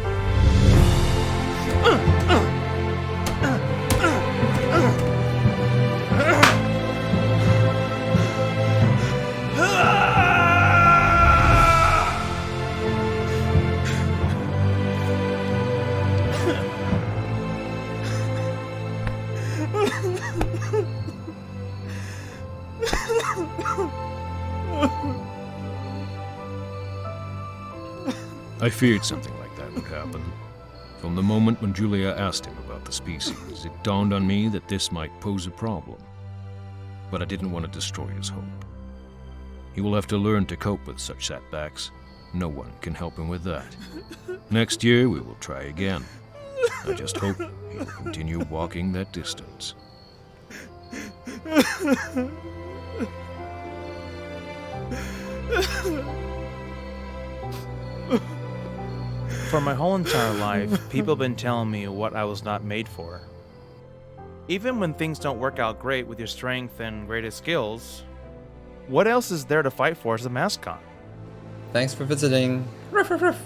I feared something like that would happen. From the moment when Julia asked him about the species, it dawned on me that this might pose a problem. But I didn't want to destroy his hope. He will have to learn to cope with such setbacks. No one can help him with that. Next year, we will try again. I just hope he will continue walking that distance. For my whole entire life, people have been telling me what I was not made for. Even when things don't work out great with your strength and greatest skills, what else is there to fight for as a mascot? Thanks for visiting. Ruff, ruff, ruff.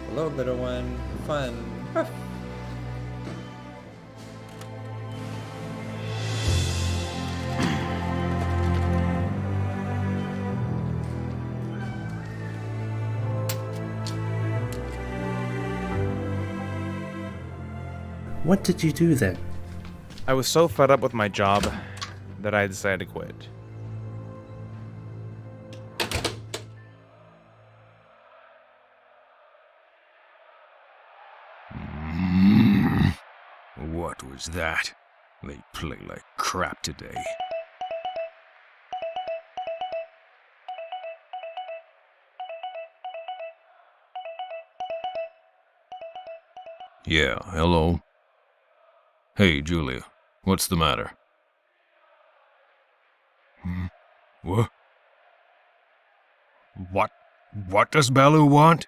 Hello, little one. Fun. Ruff. What did you do then? I was so fed up with my job that I decided to quit. What was that? They play like crap today. Yeah, hello. Hey, Julia, what's the matter? What? What does Baloo want?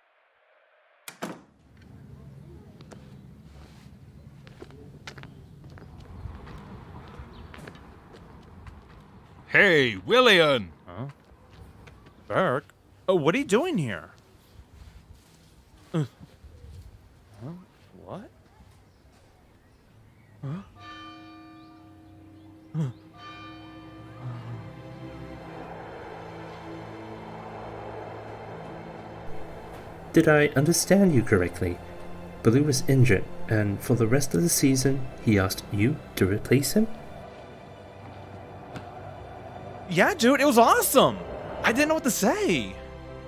Hey, Willion! Huh? Berk? Oh, what are you doing here? Huh? What? Huh? Huh? Did I understand you correctly? Baloo was injured, and for the rest of the season, he asked you to replace him? Yeah, dude, it was awesome! I didn't know what to say.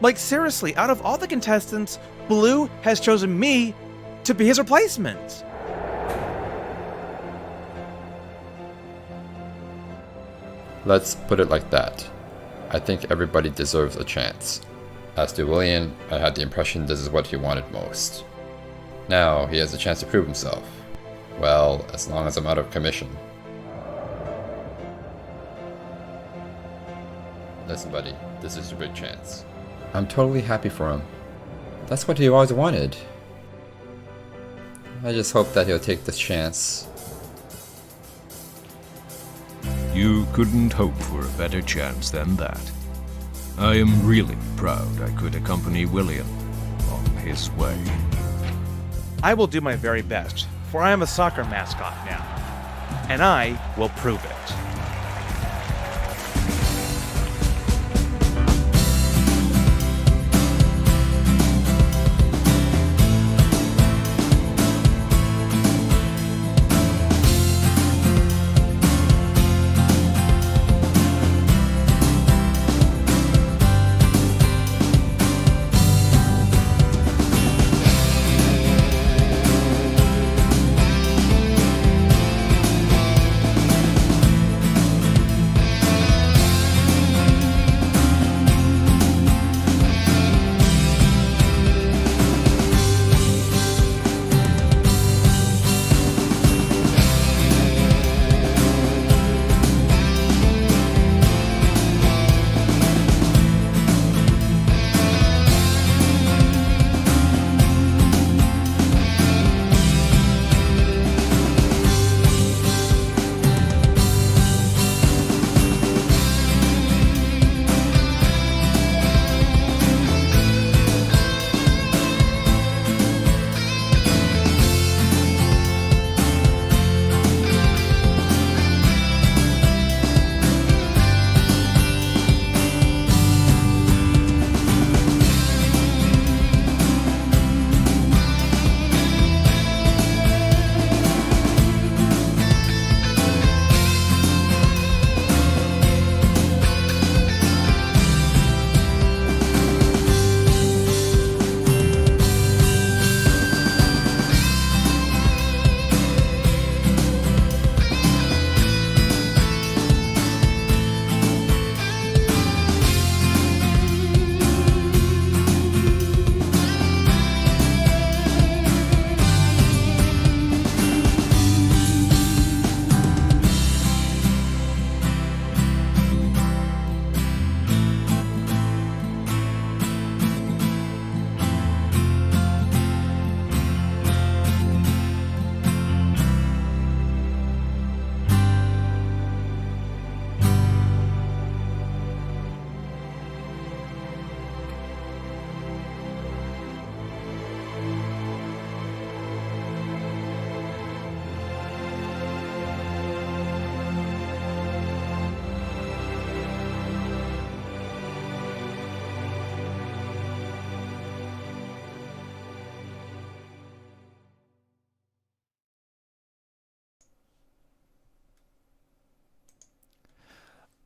Like, seriously, out of all the contestants, Baloo has chosen me to be his replacement. Let's put it like that. I think everybody deserves a chance. As to Willion, I had the impression this is what he wanted most. Now, he has a chance to prove himself. Well, as long as I'm out of commission. Listen, buddy, this is your big chance. I'm totally happy for him. That's what he always wanted. I just hope that he'll take this chance. You couldn't hope for a better chance than that. I am really proud I could accompany Willion on his way. I will do my very best, for I am a soccer mascot now, and I will prove it.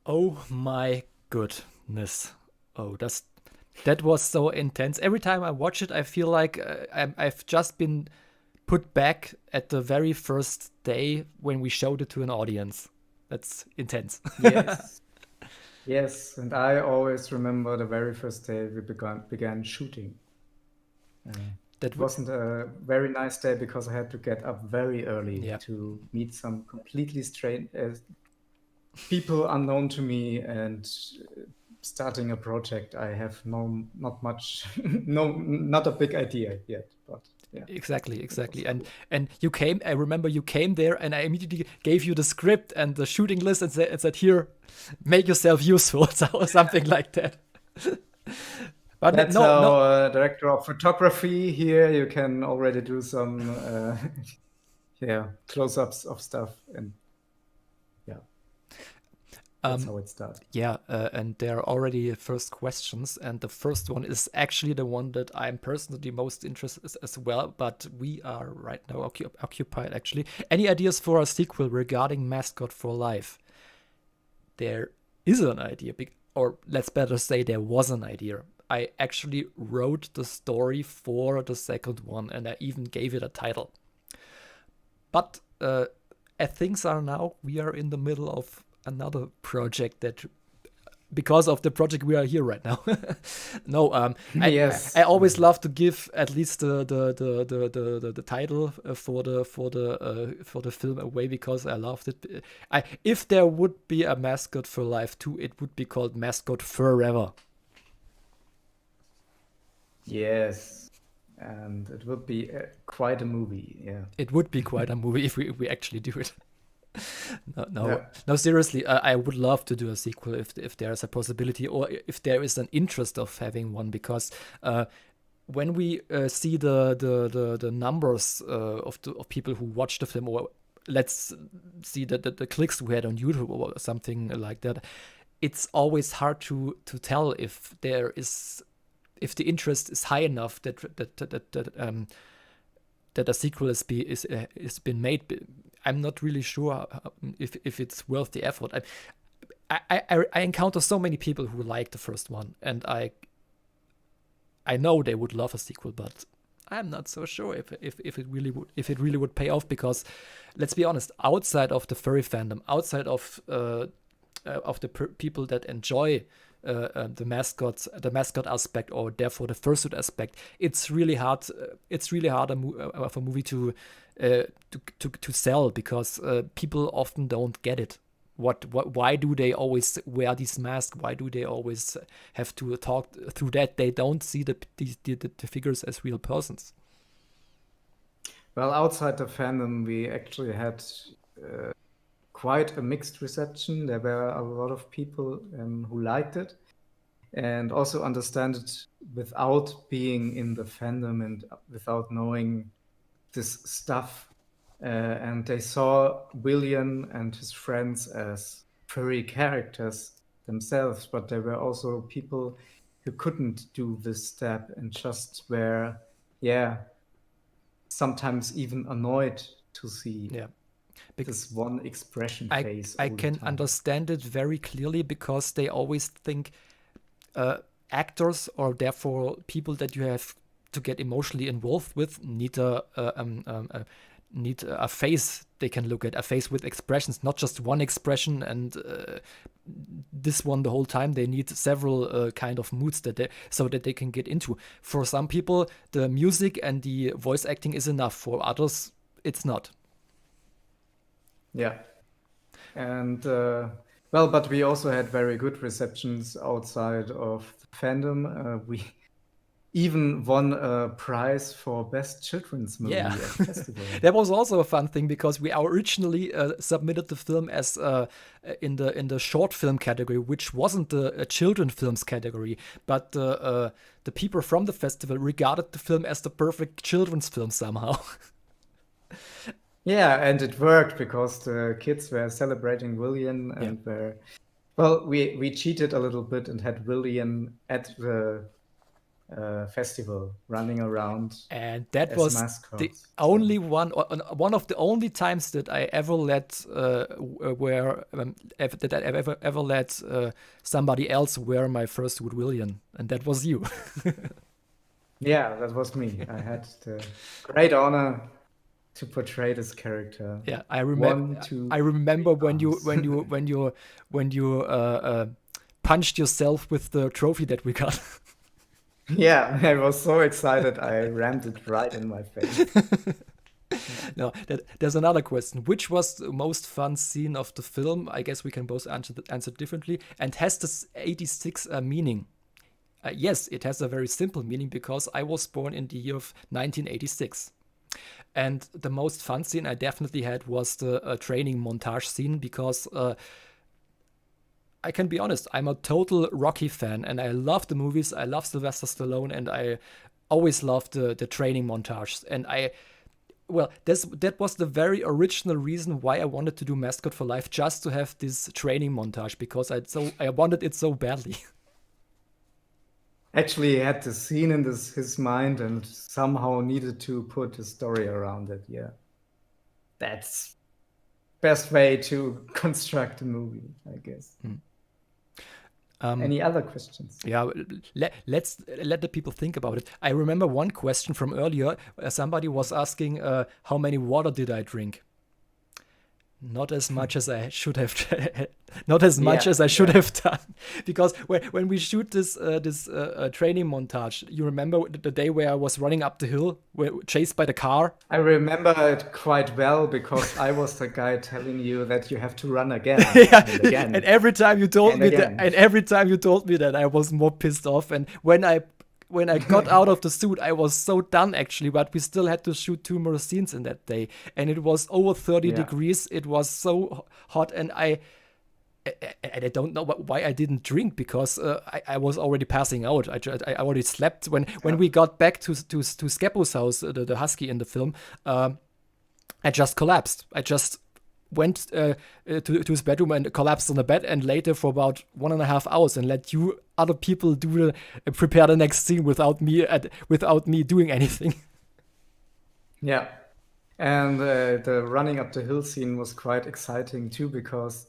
Oh my goodness. Oh, that was so intense. Every time I watch it, I feel like I've just been put back at the very first day when we showed it to an audience. That's intense. Yes. Yes, and I always remember the very first day we began shooting. That wasn't a very nice day because I had to get up very early to meet some completely strange people unknown to me, and starting a project I have not a big idea yet, but yeah. Exactly. And you came, I remember you came there and I immediately gave you the script and the shooting list and said here, make yourself useful, or something like that. But that's our director of photography here. You can already do some close-ups of stuff, and that's how it started. Yeah, and there are already first questions, and the first one is actually the one that I'm personally most interested in as well, but we are right now occupied, actually. Any ideas for a sequel regarding Mascot Fur Life? There is an idea, or let's better say there was an idea. I actually wrote the story for the second one, and I even gave it a title. But as things are now, we are in the middle of another project that because of the project we are here right now. No, Yes. I always love to give at least the title for the film away because I loved it. If there would be a Mascot Fur Life 2, it would be called Mascot Forever. Yes, and it would be quite a movie. Yeah. It would be quite a movie if we actually do it. No, Yeah. seriously, I would love to do a sequel if there is a possibility or if there is an interest of having one, because when we see the numbers of people who watch the film, or let's see the clicks we had on YouTube or something like that, it's always hard to tell if the interest is high enough that a sequel is been made. I'm not really sure if it's worth the effort. I encounter so many people who like the first one, and I know they would love a sequel, but I'm not so sure if it really would pay off, because let's be honest, outside of the furry fandom, outside of the people that enjoy the mascot aspect, or therefore the fursuit aspect, it's really hard. It's really hard of a movie to sell, because people often don't get it. Why do they always wear these masks? Why do they always have to talk through that? They don't see the figures as real persons. Well, outside the fandom, we actually had quite a mixed reception. There were a lot of people who liked it and also understand it without being in the fandom and without knowing this stuff. And they saw Willion and his friends as furry characters themselves, but there were also people who couldn't do this step and just were, sometimes even annoyed to see this one expression face. I can understand it very clearly, because they always think actors, or therefore people that you have to get emotionally involved with, need a face they can look at, a face with expressions, not just one expression and this one the whole time. They need several kind of moods so that they can get into. For some people, the music and the voice acting is enough. For others, it's not. Yeah. And but we also had very good receptions outside of the fandom. We even won a prize for best children's movie at the festival. That was also a fun thing, because we originally submitted the film as in the short film category, which wasn't the children films category, but the people from the festival regarded the film as the perfect children's film somehow. Yeah, and it worked, because the kids were celebrating Willion and we cheated a little bit and had Willion at the festival running around, and that as was mascots. the only one of the only times that I ever let ever let somebody else wear my fursuit Willion, and that was you. Yeah, that was me. I had the great honor to portray this character. Yeah, I remember when you punched yourself with the trophy that we got. Yeah, I was so excited. I rammed it right in my face. No, there's another question. Which was the most fun scene of the film? I guess we can both answer differently. And has this 86 a meaning? Yes, it has a very simple meaning, because I was born in the year of 1986. And the most fun scene I definitely had was the training montage scene, because I can be honest, I'm a total Rocky fan, and I love the movies. I love Sylvester Stallone, and I always loved the training montages. And that was the very original reason why I wanted to do Mascot Fur Life, just to have this training montage, because I wanted it so badly. Actually, he had the scene in his mind and somehow needed to put a story around it. Yeah, that's best way to construct a movie, I guess. Any other questions? Yeah, let's let the people think about it. I remember one question from earlier. Somebody was asking, how many water did I drink? Not as much as I should have. Not as much as I should have done, because when we shoot this training montage, you remember the day where I was running up the hill, chased by the car. I remember it quite well because I was the guy telling you that you have to run again and again. And every time you told me that, I was more pissed off. And when I got out of the suit, I was so done actually, but we still had to shoot 2 more scenes in that day. And it was over 30 degrees. It was so hot. And I don't know why I didn't drink, because I was already passing out. I already slept. When we got back to Skeppo's house, the husky in the film, I just collapsed. I just went to his bedroom and collapsed on the bed, and later for about 1.5 hours, and let you other people prepare the next scene without me doing anything. Yeah, and the running up the hill scene was quite exciting too, because,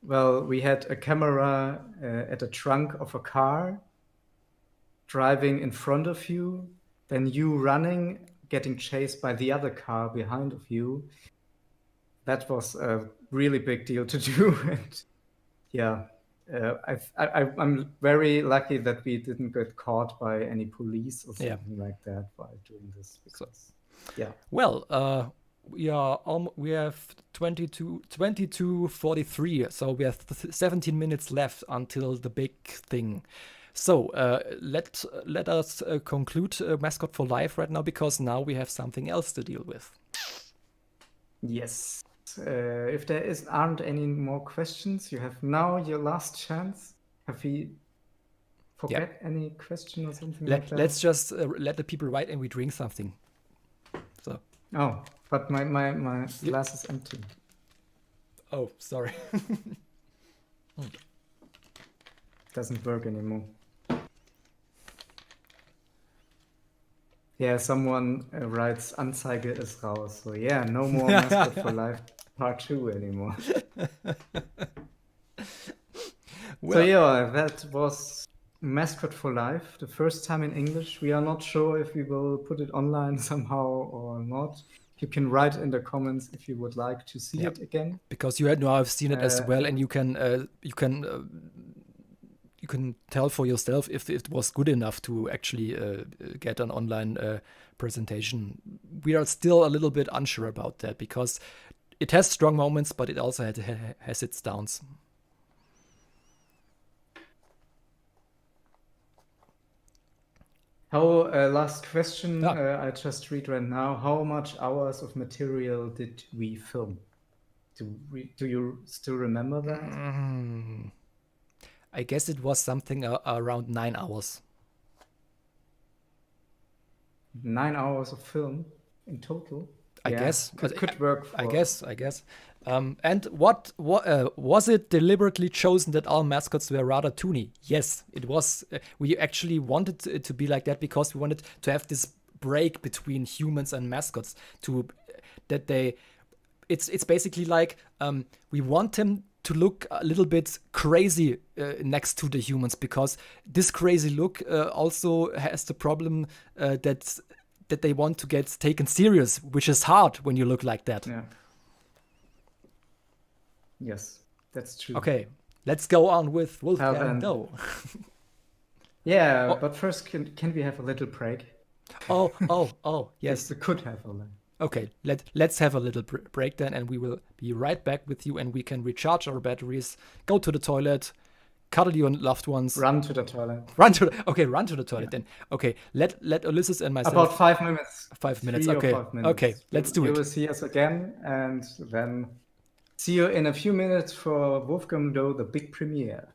well, we had a camera at the trunk of a car driving in front of you, then you running, getting chased by the other car behind of you. That was a really big deal to do. And yeah, I'm very lucky that we didn't get caught by any police or something like that while doing this. Because, well, we have 22:43, so we have 17 minutes left until the big thing. So let us conclude Mascot for Life right now, because now we have something else to deal with. Yes. If there aren't any more questions, you have now your last chance. Have we forget any question or something like that? Let's just let the people write and we drink something. So. Oh, but my glass is empty. Oh, sorry. Doesn't work anymore. Yeah, someone writes, Anzeige ist raus. So yeah, no more Mascot for Life Part 2 anymore. So yeah, that was Mascot for Life, the first time in English. We are not sure if we will put it online somehow or not. You can write in the comments if you would like to see it again. Because you have seen it as well, and you can tell for yourself if it was good enough to actually get an online presentation. We are still a little bit unsure about that, because it has strong moments, but it also has its downs. Last question, I just read right now. How much hours of material did we film? Do you still remember that? I guess it was something around 9 hours. 9 hours of film in total? I guess. Could work. I guess. And what was it deliberately chosen that all mascots were rather toony? Yes, it was. We actually wanted it to be like that because we wanted to have this break between humans and mascots. It's basically like we want them to look a little bit crazy next to the humans, because this crazy look also has the problem that they want to get taken serious, which is hard when you look like that. Yeah. Yes, that's true. Okay, let's go on with Wolfgang Doe. But first, can we have a little break? Oh, yes. We could have a little. Okay, let's have a little break then, and we will be right back with you, and we can recharge our batteries, go to the toilet, cuddle your loved ones. Run to the toilet. Run to the toilet then. Okay, let Ulysses and myself. About 5 minutes. 5 minutes, 3 okay. Or 5 minutes. Okay, let's do it. You will see us again, and then see you in a few minutes for Wolfgang Doe, the big premiere.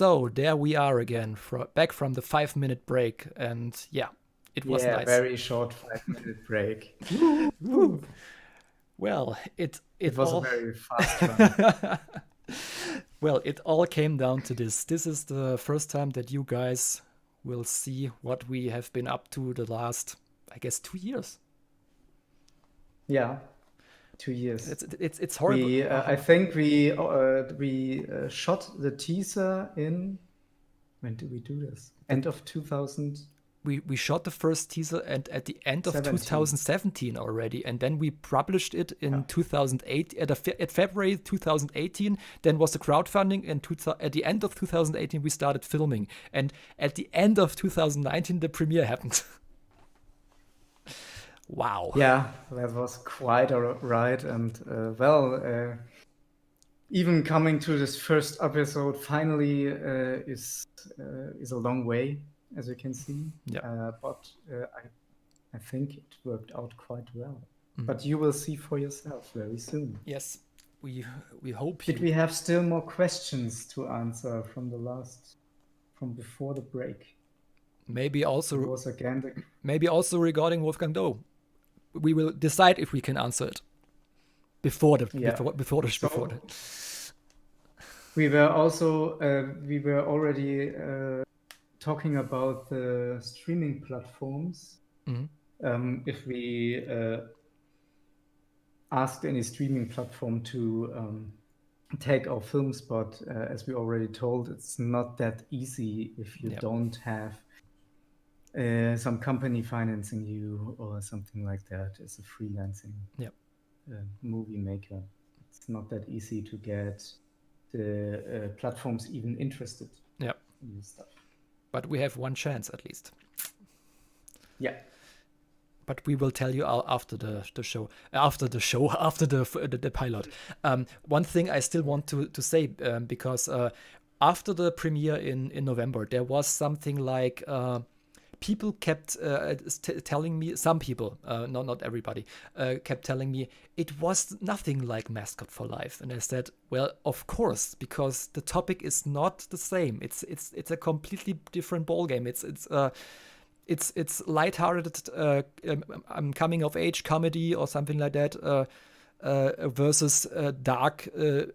So there we are again, back from the 5-minute break, and yeah, it was nice. Very short 5-minute break. Woo. Well, it was all... a very fast run. Well, it all came down to this. This is the first time that you guys will see what we have been up to the last, I guess, 2 years. Yeah, 2 years. It's horrible. I think we shot the teaser in... When did we do this? End of 2000. We shot the first teaser at the end of 17. 2017 already, and then we published it in 2008 at February 2018. Then was the crowdfunding, and at the end of 2018 we started filming, and at the end of 2019 the premiere happened. Wow. Yeah, that was quite a ride, and even coming to this first episode finally is a long way, as you can see. Yeah. But I think it worked out quite well. But you will see for yourself very soon. Yes, we hope. Did we have still more questions to answer from before the break? Maybe also was again maybe also regarding Wolfgang Doe. We will decide if we can answer it before the. We were also we were already talking about the streaming platforms. If we asked any streaming platform to take our films, but as we already told, it's not that easy if you don't have some company financing you or something like that as a freelancing movie maker. It's not that easy to get the platforms even interested in this stuff. But we have one chance at least. Yeah. But we will tell you after the pilot. One thing I still want to say, because after the premiere in November, there was something like people kept telling me, some people, not everybody, kept telling me it was nothing like Mascot for Life, and I said, well, of course, because the topic is not the same. It's a completely different ballgame. It's lighthearted, coming of age comedy or something like that, versus dark,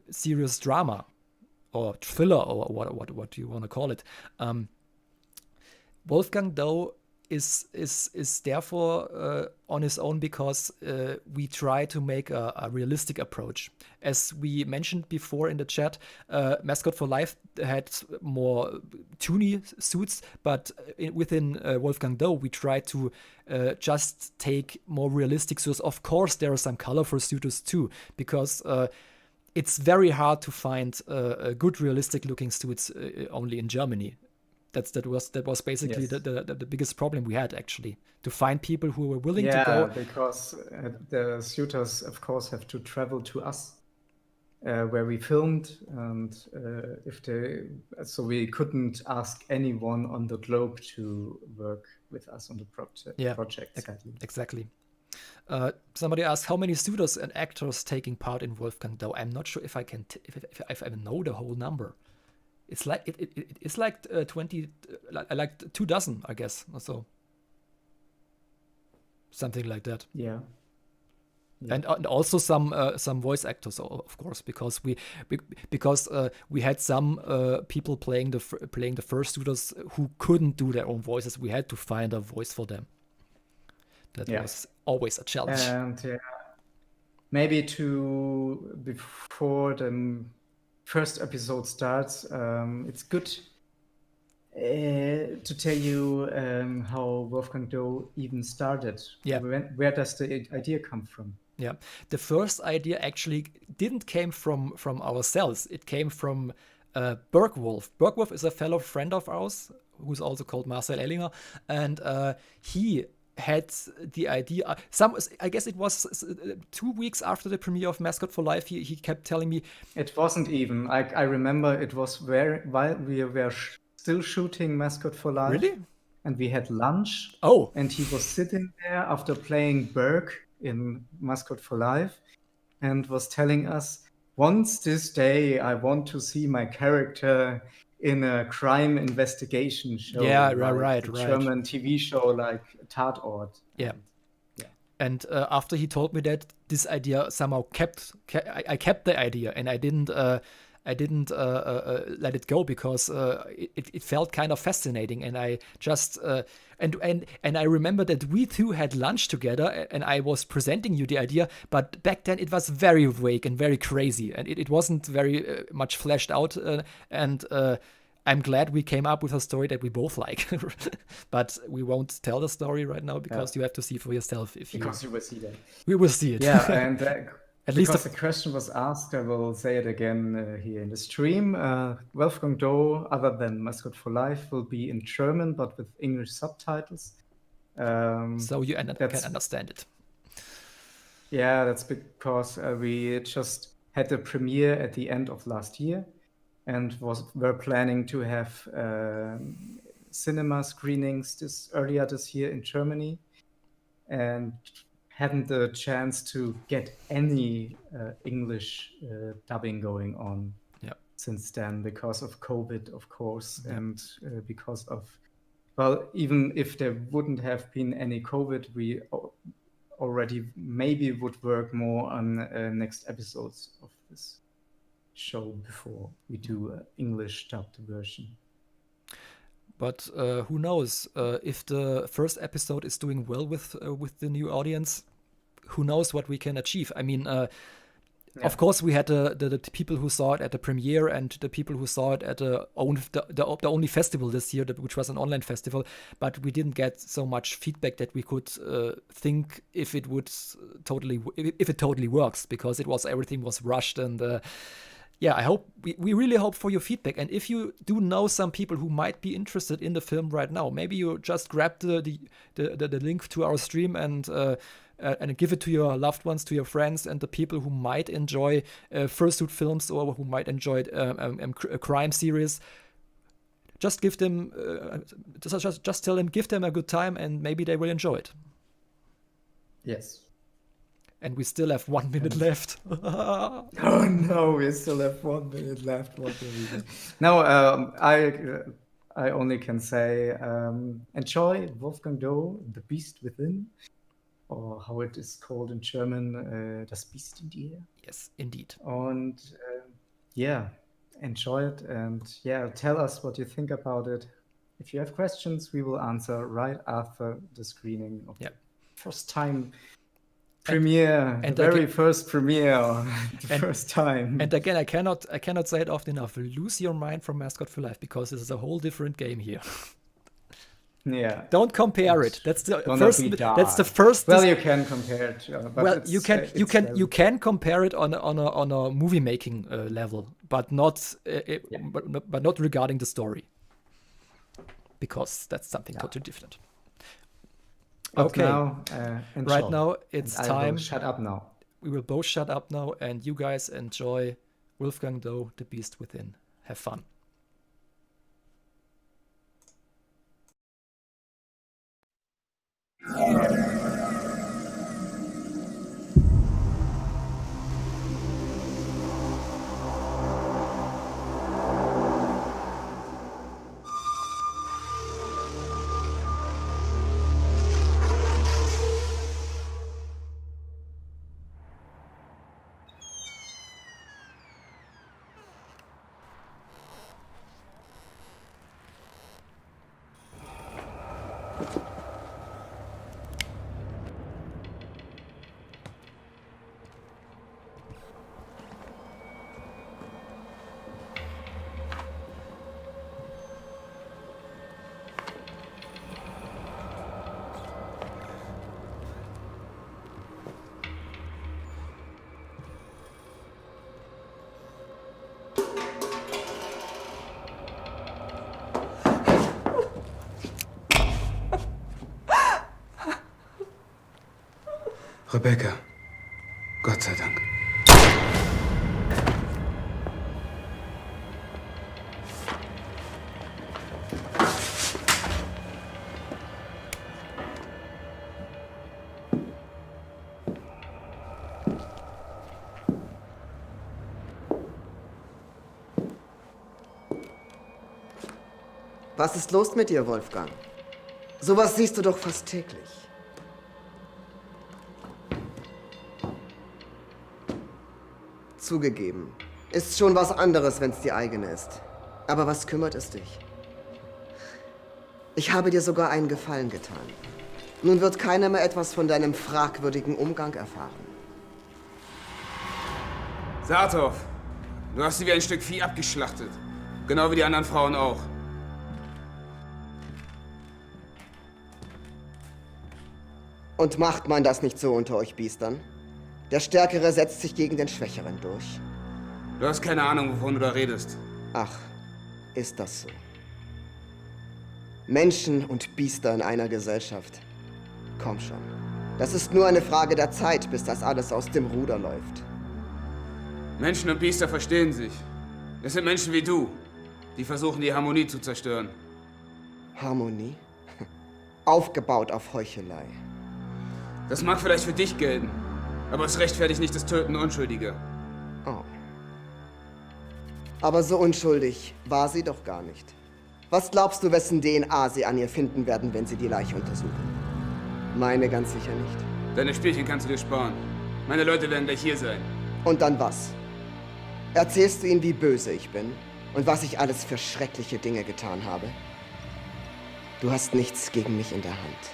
serious drama or thriller or what do you want to call it. Wolfgang Doe is therefore on his own because we try to make a realistic approach. As we mentioned before in the chat, Mascot for Life had more toony suits, but within Wolfgang Doe, we try to just take more realistic suits. Of course, there are some colorful suits too, because it's very hard to find good realistic looking suits only in Germany. That was basically the biggest problem we had, actually, to find people who were willing to go. Yeah, because the suitors, of course, have to travel to us where we filmed, and so we couldn't ask anyone on the globe to work with us on the project. Sadly. Exactly. Somebody asked how many suitors and actors taking part in Wolfgang Doe. I'm not sure if I can if I know the whole number. It's like it's like 20, like 24, I guess, or so. Something like that. Yeah. And also some voice actors, of course, because we had some people playing the first suitors who couldn't do their own voices. We had to find a voice for them. That was always a challenge. And maybe before the first episode starts, it's good to tell you how Wolfgang Doe even started. Yeah. Where does the idea come from? Yeah, the first idea actually didn't came from ourselves. It came from Bergwolf. Bergwolf is a fellow friend of ours who's also called Marcel Ellinger, and he had the idea. I guess it was 2 weeks after the premiere of Mascot for Life. He kept telling me. It wasn't even. I remember it was while we were still shooting Mascot for Life. Really? And we had lunch. Oh. And he was sitting there after playing Berg in Mascot for Life, and was telling us, once this day I want to see my character in a crime investigation show. Yeah, like right. the German TV show like Tatort. Yeah. Yeah. And after he told me that, this idea somehow I kept the idea, and I didn't let it go, because it felt kind of fascinating, and I just and I remember that we two had lunch together, and I was presenting you the idea, but back then it was very vague and very crazy, and it wasn't very much fleshed out, and I'm glad we came up with a story that we both like. But we won't tell the story right now, because you have to see for yourself. Because you will see that. We will see it. Yeah, and at because least the question was asked, I will say it again here in the stream. Wolfgang Doe, other than Mascot Fur Life, will be in German, but with English subtitles. So you can understand it. Yeah, that's because we just had the premiere at the end of last year, and were planning to have cinema screenings earlier this year in Germany, and hadn't the chance to get any English dubbing going on since then, because of COVID, of course, and because of, well, even if there wouldn't have been any COVID, we already maybe would work more on next episodes of this show before we do an English dubbed version. But who knows? If the first episode is doing well with the new audience, who knows what we can achieve? I mean, of course, we had the people who saw it at the premiere, and the people who saw it at the only festival this year, which was an online festival. But we didn't get so much feedback that we could think if it totally works, because everything was rushed, and I hope we really hope for your feedback. And if you do know some people who might be interested in the film right now, maybe you just grab the link to our stream and give it to your loved ones, to your friends, and the people who might enjoy fursuit films, or who might enjoy a crime series. Just give them, just tell them, give them a good time, and maybe they will enjoy it. Yes. And we still have 1 minute left. Oh no, we still have 1 minute left. What do we do? No, I only can say enjoy Wolfgang Doe, The Beast Within, or how it is called in German, Das Biest in dir. Yes, indeed. And enjoy it, and tell us what you think about it. If you have questions, we will answer right after the screening of the first time premiere, and the very first premiere, first time. And again, I cannot say it often enough. Lose your mind from Mascot Fur Life, because this is a whole different game here. Yeah. Don't compare it. That's the first. That's the first. Well, you can compare it. But well, you can compare it on a movie making level, but not but not regarding the story, because that's something totally different. Okay. Now, right now it's time. Shut up now. We will both shut up now, and you guys enjoy Wolfgang Doe, The Beast Within. Have fun. Rebecca, Gott sei Dank. Was ist los mit dir, Wolfgang? Sowas siehst du doch fast täglich. Zugegeben, ist schon was anderes, wenn es die eigene ist. Aber was kümmert es dich? Ich habe dir sogar einen Gefallen getan. Nun wird keiner mehr etwas von deinem fragwürdigen Umgang erfahren. Saathoff, du hast sie wie ein Stück Vieh abgeschlachtet. Genau wie die anderen Frauen auch. Und macht man das nicht so unter euch Biestern? Der Stärkere setzt sich gegen den Schwächeren durch. Du hast keine Ahnung, wovon du da redest. Ach, ist das so? Menschen und Biester in einer Gesellschaft. Komm schon. Das ist nur eine Frage der Zeit, bis das alles aus dem Ruder läuft. Menschen und Biester verstehen sich. Es sind Menschen wie du, die versuchen, die Harmonie zu zerstören. Harmonie? Aufgebaut auf Heuchelei. Das mag vielleicht für dich gelten, aber es rechtfertigt nicht das Töten Unschuldiger. Oh. Aber so unschuldig war sie doch gar nicht. Was glaubst du, wessen DNA sie an ihr finden werden, wenn sie die Leiche untersuchen? Meine ganz sicher nicht. Deine Spielchen kannst du dir sparen. Meine Leute werden gleich hier sein. Und dann was? Erzählst du ihnen, wie böse ich bin und was ich alles für schreckliche Dinge getan habe? Du hast nichts gegen mich in der Hand.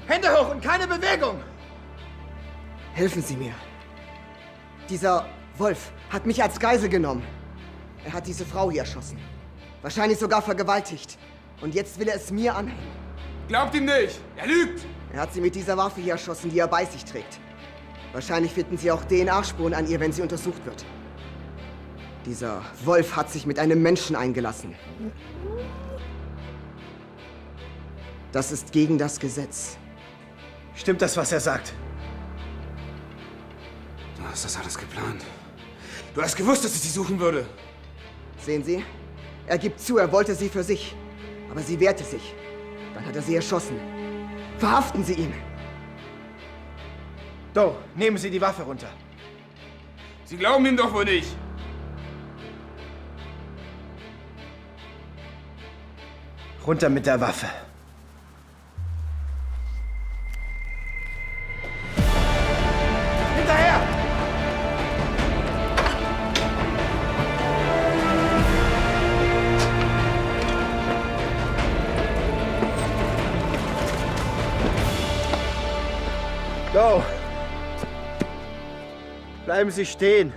Hände hoch und keine Bewegung! Helfen Sie mir. Dieser Wolf hat mich als Geisel genommen. Er hat diese Frau hier erschossen. Wahrscheinlich sogar vergewaltigt. Und jetzt will er es mir anhängen. Glaubt ihm nicht! Er lügt! Er hat sie mit dieser Waffe hier erschossen, die er bei sich trägt. Wahrscheinlich finden Sie auch DNA-Spuren an ihr, wenn sie untersucht wird. Dieser Wolf hat sich mit einem Menschen eingelassen. Das ist gegen das Gesetz. Stimmt das, was er sagt? Du hast das alles geplant. Du hast gewusst, dass ich sie suchen würde. Sehen Sie? Er gibt zu, er wollte sie für sich. Aber sie wehrte sich. Dann hat er sie erschossen. Verhaften Sie ihn! Doe, nehmen Sie die Waffe runter. Sie glauben ihm doch wohl nicht. Runter mit der Waffe. Hinterher! Doe! Bleiben Sie stehen!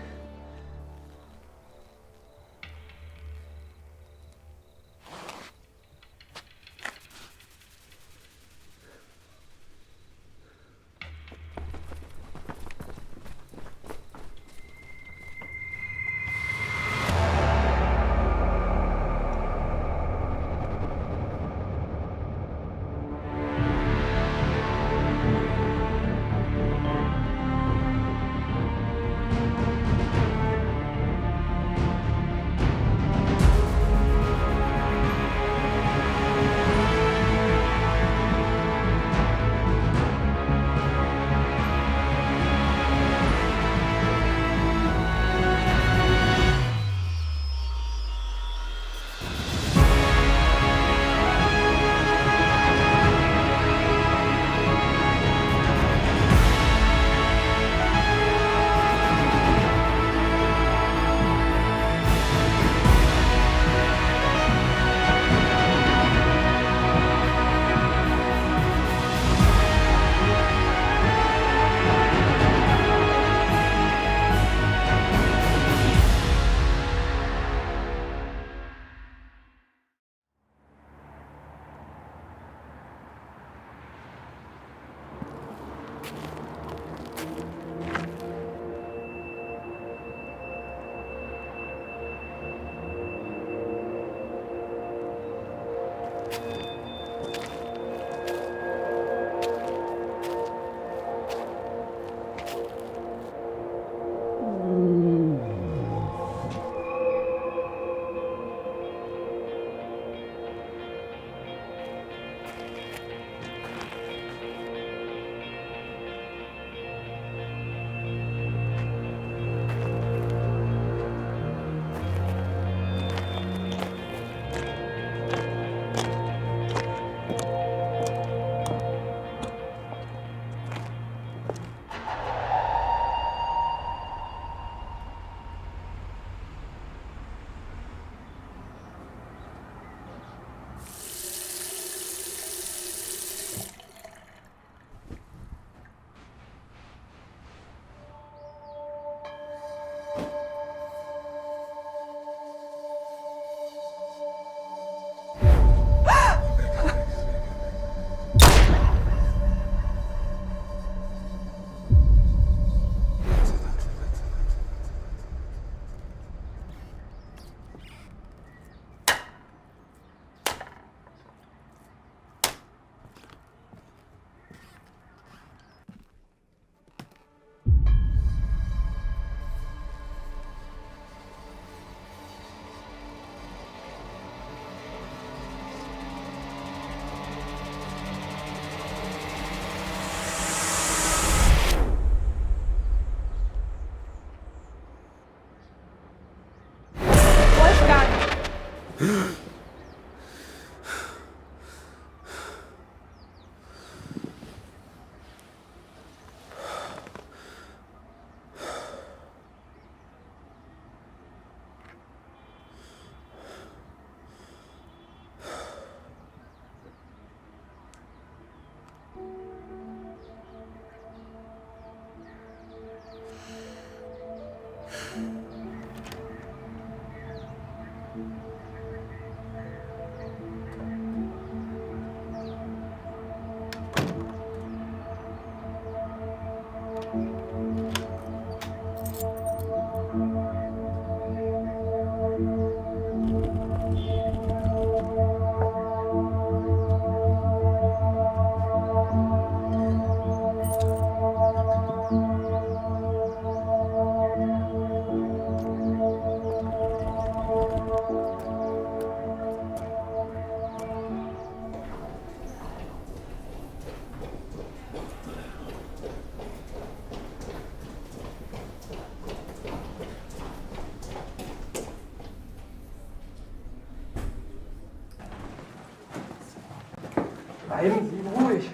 Bleiben Sie ruhig.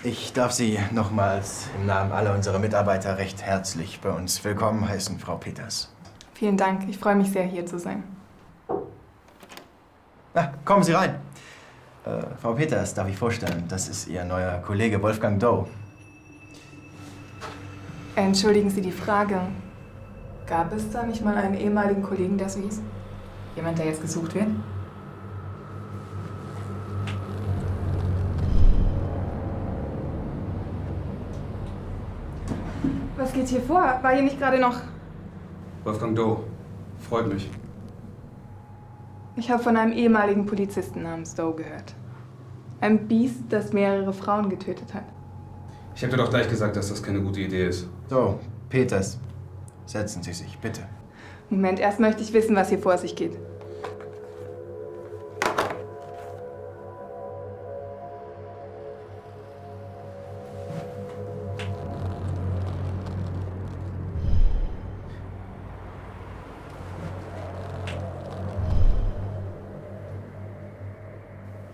Ich darf Sie nochmals im Namen aller unserer Mitarbeiter recht herzlich bei uns willkommen heißen, Frau Peters. Vielen Dank. Ich freue mich sehr, hier zu sein. Na, kommen Sie rein. Frau Peters, darf ich vorstellen, das ist Ihr neuer Kollege Wolfgang Doe. Entschuldigen Sie die Frage. Gab es da nicht mal einen ehemaligen Kollegen, der so hieß? Jemand, der jetzt gesucht wird? Was geht hier vor? War hier nicht gerade noch... Wolfgang Doe. Freut mich. Ich habe von einem ehemaligen Polizisten namens Doe gehört. Ein Biest, das mehrere Frauen getötet hat. Ich habe dir doch gleich gesagt, dass das keine gute Idee ist. So, Peters, setzen Sie sich, bitte. Moment, erst möchte ich wissen, was hier vor sich geht.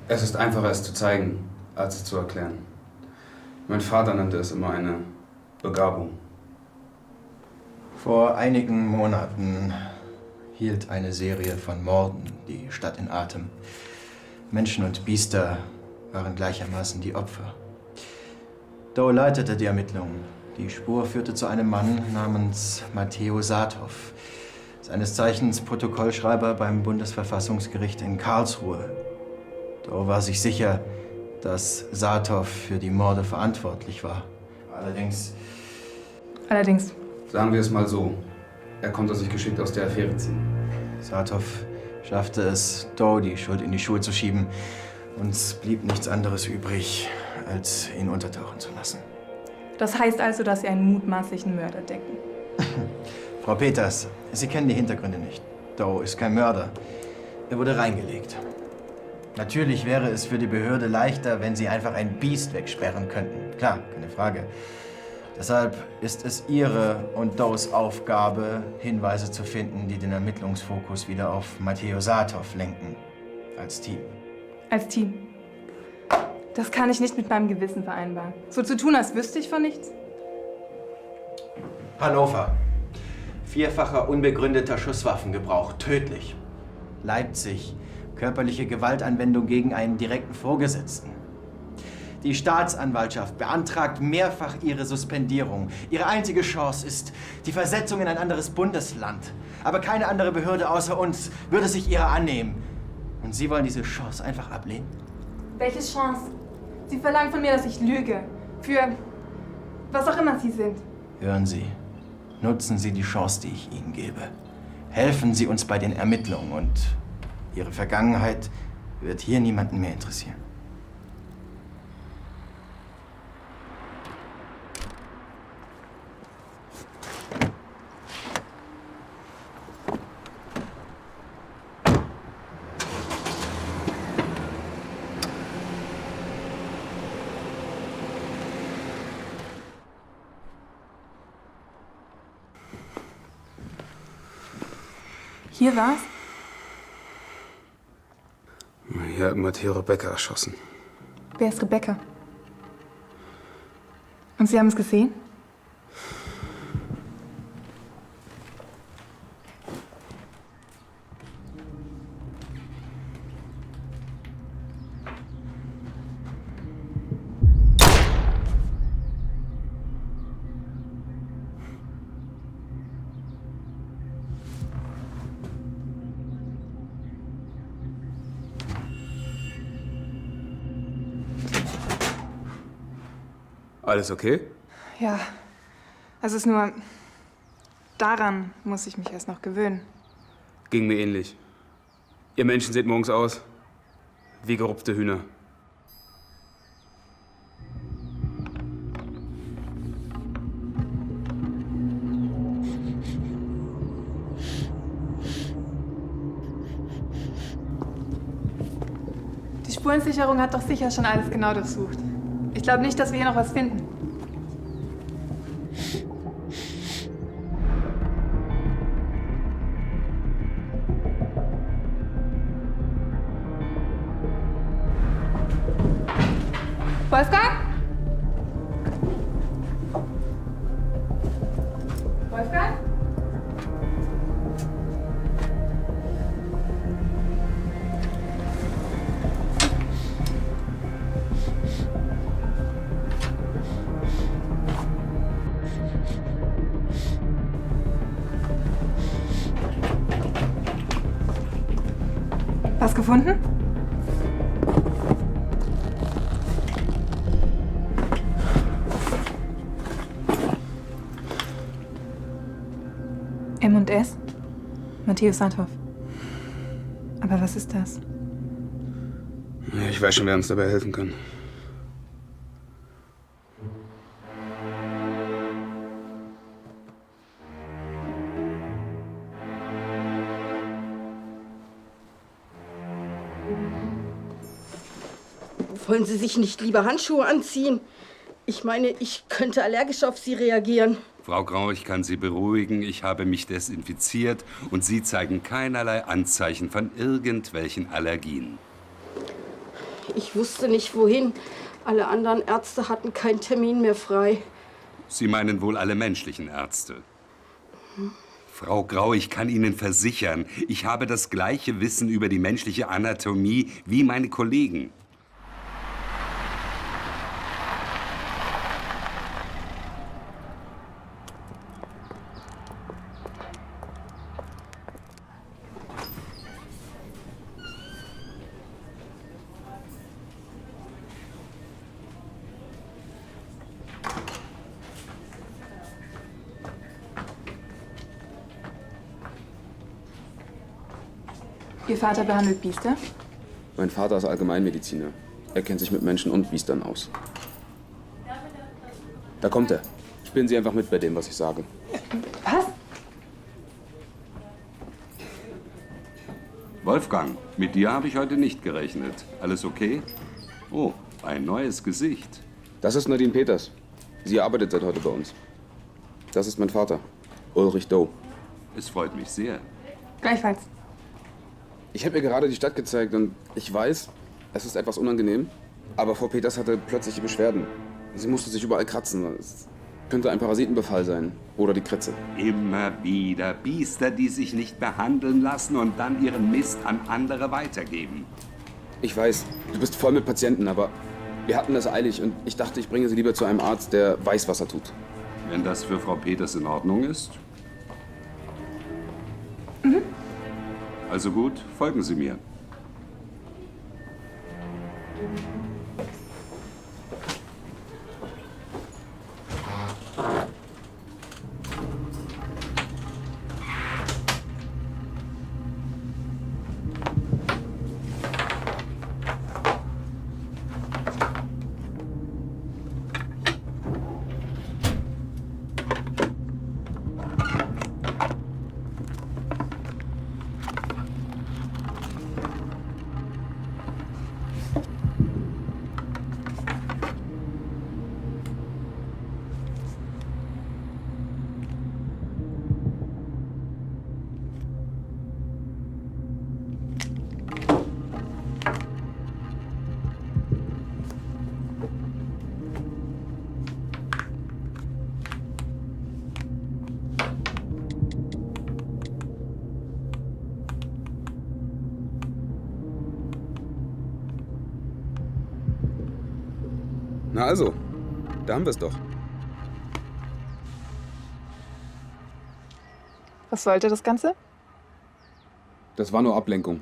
Es ist einfacher, es zu zeigen, als es zu erklären. Mein Vater nannte es immer eine Begabung. Vor einigen Monaten hielt eine Serie von Morden die Stadt in Atem. Menschen und Biester waren gleichermaßen die Opfer. Doe leitete die Ermittlungen. Die Spur führte zu einem Mann namens Matteo Saathoff, seines Zeichens Protokollschreiber beim Bundesverfassungsgericht in Karlsruhe. Doe war sich sicher, dass Saathoff für die Morde verantwortlich war. Allerdings... Sagen wir es mal so. Er konnte sich geschickt aus der Affäre ziehen. Saathoff schaffte es, Doe die Schuld in die Schuhe zu schieben. Uns blieb nichts anderes übrig, als ihn untertauchen zu lassen. Das heißt also, dass Sie einen mutmaßlichen Mörder decken. Frau Peters, Sie kennen die Hintergründe nicht. Doe ist kein Mörder. Er wurde reingelegt. Natürlich wäre es für die Behörde leichter, wenn Sie einfach ein Biest wegsperren könnten. Klar, keine Frage. Deshalb ist es Ihre und Does Aufgabe, Hinweise zu finden, die den Ermittlungsfokus wieder auf Matteo Saathoff lenken. Als Team. Als Team. Das kann ich nicht mit meinem Gewissen vereinbaren. So zu tun, als wüsste ich von nichts? Hannover. 4-facher unbegründeter Schusswaffengebrauch. Tödlich. Leipzig. Körperliche Gewaltanwendung gegen einen direkten Vorgesetzten. Die Staatsanwaltschaft beantragt mehrfach ihre Suspendierung. Ihre einzige Chance ist die Versetzung in ein anderes Bundesland. Aber keine andere Behörde außer uns würde sich ihrer annehmen. Und Sie wollen diese Chance einfach ablehnen? Welche Chance? Sie verlangen von mir, dass ich lüge. Für was auch immer Sie sind. Hören Sie, nutzen Sie die Chance, die ich Ihnen gebe. Helfen Sie uns bei den Ermittlungen und Ihre Vergangenheit wird hier niemanden mehr interessieren. Hier war's? Hier hat Matteo Rebecca erschossen. Wer ist Rebecca? Und Sie haben es gesehen? Alles okay? Ja, es ist nur... Daran muss ich mich erst noch gewöhnen. Ging mir ähnlich. Ihr Menschen seht morgens aus, Wie gerupfte Hühner. Die Spurensicherung hat doch sicher schon alles genau durchsucht. Ich glaube nicht, dass wir hier noch was finden. Wolfgang? Wolfgang? Was gefunden? M&S? Matthäus Satthoff. Aber was ist das? Ja, ich weiß schon, wer uns dabei helfen kann. Wollen Sie sich nicht lieber Handschuhe anziehen? Ich meine, ich könnte allergisch auf Sie reagieren. Frau Grau, ich kann Sie beruhigen. Ich habe mich desinfiziert und Sie zeigen keinerlei Anzeichen von irgendwelchen Allergien. Ich wusste nicht, wohin. Alle anderen Ärzte hatten keinen Termin mehr frei. Sie meinen wohl alle menschlichen Ärzte. Frau Grau, ich kann Ihnen versichern, ich habe das gleiche Wissen über die menschliche Anatomie wie meine Kollegen. Ihr Vater behandelt Biester? Mein Vater ist Allgemeinmediziner. Er kennt sich mit Menschen und Biestern aus. Da kommt er. Spielen Sie einfach mit bei dem, was ich sage. Was? Wolfgang, mit dir habe ich heute nicht gerechnet. Alles okay? Oh, ein neues Gesicht. Das ist Nadine Peters. Sie arbeitet seit heute bei uns. Das ist mein Vater, Ulrich Doe. Es freut mich sehr. Gleichfalls. Ich habe ihr gerade die Stadt gezeigt und ich weiß, es ist etwas unangenehm, aber Frau Peters hatte plötzliche Beschwerden. Sie musste sich überall kratzen. Es könnte ein Parasitenbefall sein oder die Kritze. Immer wieder Biester, die sich nicht behandeln lassen und dann ihren Mist an andere weitergeben. Ich weiß, du bist voll mit Patienten, aber wir hatten es eilig und ich dachte, ich bringe sie lieber zu einem Arzt, der weiß, was er tut. Wenn das für Frau Peters in Ordnung ist. Mhm. Also gut, folgen Sie mir. Na also, da haben wir es doch. Was sollte das Ganze? Das war nur Ablenkung.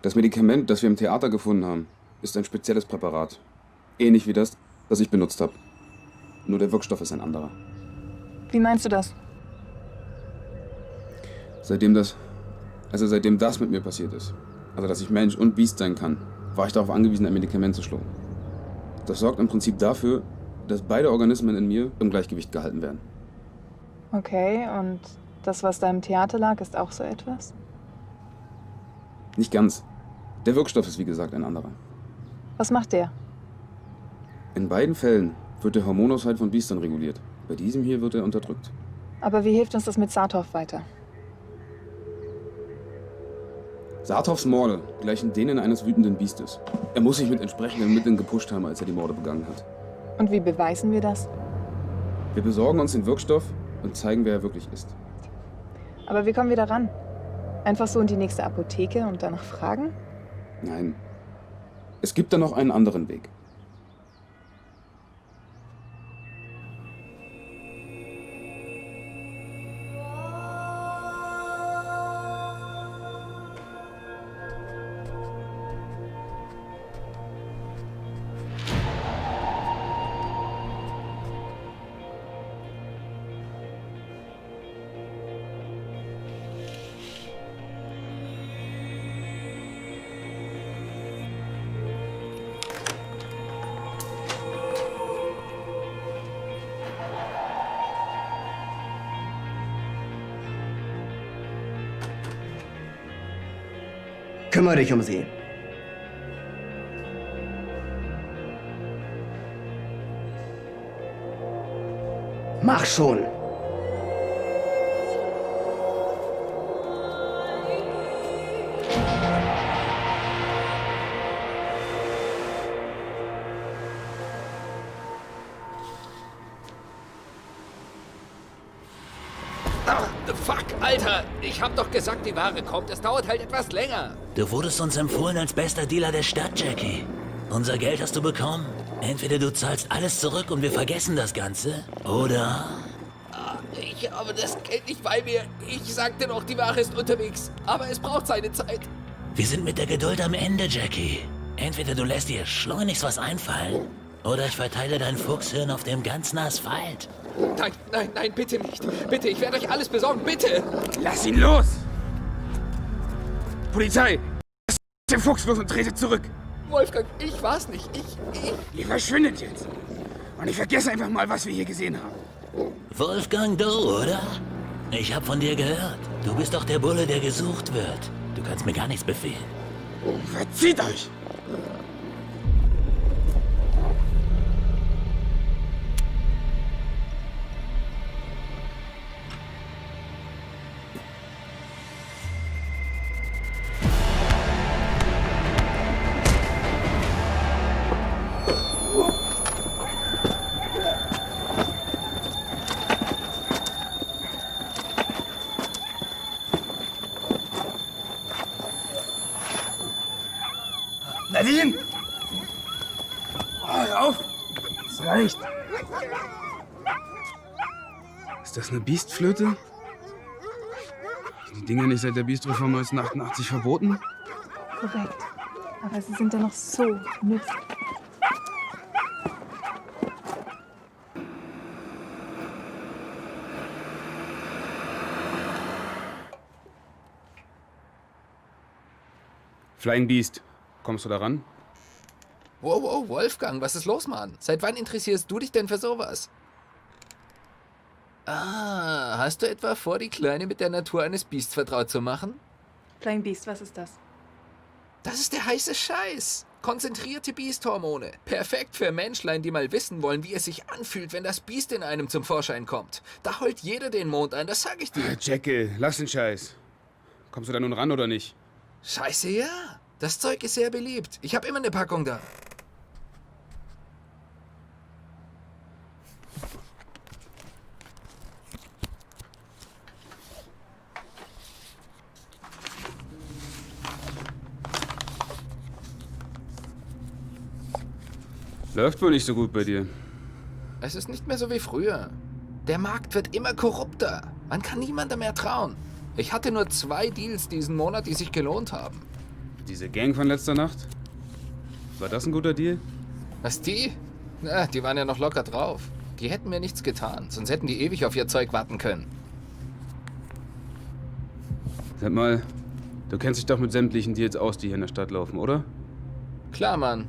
Das Medikament, das wir im Theater gefunden haben, ist ein spezielles Präparat. Ähnlich wie das ich benutzt habe. Nur der Wirkstoff ist ein anderer. Wie meinst du das? Seitdem das mit mir passiert ist, also dass ich Mensch und Biest sein kann, war ich darauf angewiesen, ein Medikament zu schlucken. Das sorgt im Prinzip dafür, dass beide Organismen in mir im Gleichgewicht gehalten werden. Okay, und das, was da im Theater lag, ist auch so etwas? Nicht ganz. Der Wirkstoff ist wie gesagt ein anderer. Was macht der? In beiden Fällen wird der Hormonaushalt von Biestern reguliert. Bei diesem hier wird er unterdrückt. Aber wie hilft uns das mit Saathoff weiter? Saathoffs Morde gleichen denen eines wütenden Biestes. Er muss sich mit entsprechenden Mitteln gepusht haben, als er die Morde begangen hat. Und wie beweisen wir das? Wir besorgen uns den Wirkstoff und zeigen, wer er wirklich ist. Aber wie kommen wir da ran? Einfach so in die nächste Apotheke und danach fragen? Nein. Es gibt da noch einen anderen Weg. Kümmere dich um sie. Mach schon! Fuck, Alter! Ich hab doch gesagt, die Ware kommt. Es dauert halt etwas länger. Du wurdest uns empfohlen als bester Dealer der Stadt, Jackie. Unser Geld hast du bekommen. Entweder du zahlst alles zurück und wir vergessen das Ganze, oder... Ich habe das Geld nicht bei mir. Ich sagte doch, die Ware ist unterwegs. Aber es braucht seine Zeit. Wir sind mit der Geduld am Ende, Jackie. Entweder du lässt dir schleunigst was einfallen, oder ich verteile dein Fuchshirn auf dem ganzen Asphalt. Nein, nein, nein, bitte nicht. Bitte, ich werde euch alles besorgen, bitte. Lass ihn los! Polizei! Lasst den Fuchs los und tretet zurück! Wolfgang, ich war's nicht. Ich... Ihr verschwindet jetzt! Und ich vergesse einfach mal, was wir hier gesehen haben. Wolfgang Doe, oder? Ich hab von dir gehört. Du bist doch der Bulle, der gesucht wird. Du kannst mir gar nichts befehlen. Verzieht euch! Nadine! Oh, hör auf! Es reicht! Ist das eine Biestflöte? Die Dinger nicht seit der Biestreform 1988 verboten? Korrekt. Aber sie sind ja noch so nützlich. Flying Beast. Kommst du da ran? Wow, Wolfgang, was ist los, Mann? Seit wann interessierst du dich denn für sowas? Ah, hast du etwa vor, die Kleine mit der Natur eines Biests vertraut zu machen? Flying Beast, was ist das? Das ist der heiße Scheiß. Konzentrierte Biesthormone. Perfekt für Menschlein, die mal wissen wollen, wie es sich anfühlt, wenn das Biest in einem zum Vorschein kommt. Da heult jeder den Mond ein, das sag ich dir. Jekyll, lass den Scheiß. Kommst du da nun ran oder nicht? Scheiße, ja. Das Zeug ist sehr beliebt. Ich habe immer eine Packung da. Läuft wohl nicht so gut bei dir. Es ist nicht mehr so wie früher. Der Markt wird immer korrupter. Man kann niemandem mehr trauen. Ich hatte nur 2 Deals diesen Monat, die sich gelohnt haben. Diese Gang von letzter Nacht? War das ein guter Deal? Was, die? Na, die waren ja noch locker drauf. Die hätten mir nichts getan, sonst hätten die ewig auf ihr Zeug warten können. Sag mal, du kennst dich doch mit sämtlichen Deals aus, die hier in der Stadt laufen, oder? Klar, Mann.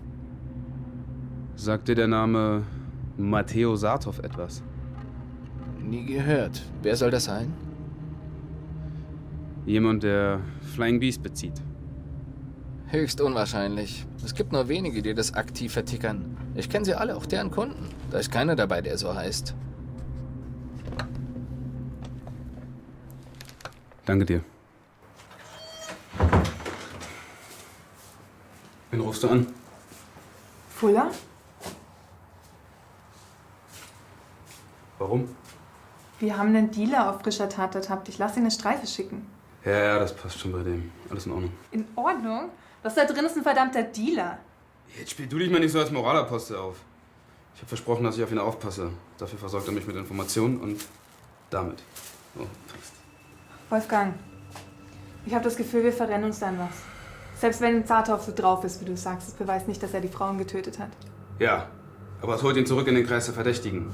Sagt dir der Name Matteo Saathoff etwas? Nie gehört. Wer soll das sein? Jemand, der Flying Beast bezieht. Höchst unwahrscheinlich. Es gibt nur wenige, die das aktiv vertickern. Ich kenne sie alle, auch deren Kunden. Da ist keiner dabei, der so heißt. Danke dir. Wen rufst du an? Fuller? Warum? Wir haben einen Dealer auf frischer Tat ertappt. Ich lasse ihn eine Streife schicken. Ja, das passt schon bei dem. Alles in Ordnung. In Ordnung? Was da drin ist ein verdammter Dealer. Jetzt spiel du dich mal nicht so als Moralapostel auf. Ich habe versprochen, dass ich auf ihn aufpasse. Dafür versorgt er mich mit Informationen und damit. Oh, trinkst. Wolfgang, ich habe das Gefühl, wir verrennen uns dann was. Selbst wenn Saathoff so drauf ist, wie du sagst, das beweist nicht, dass er die Frauen getötet hat. Ja, aber es holt ihn zurück in den Kreis der Verdächtigen.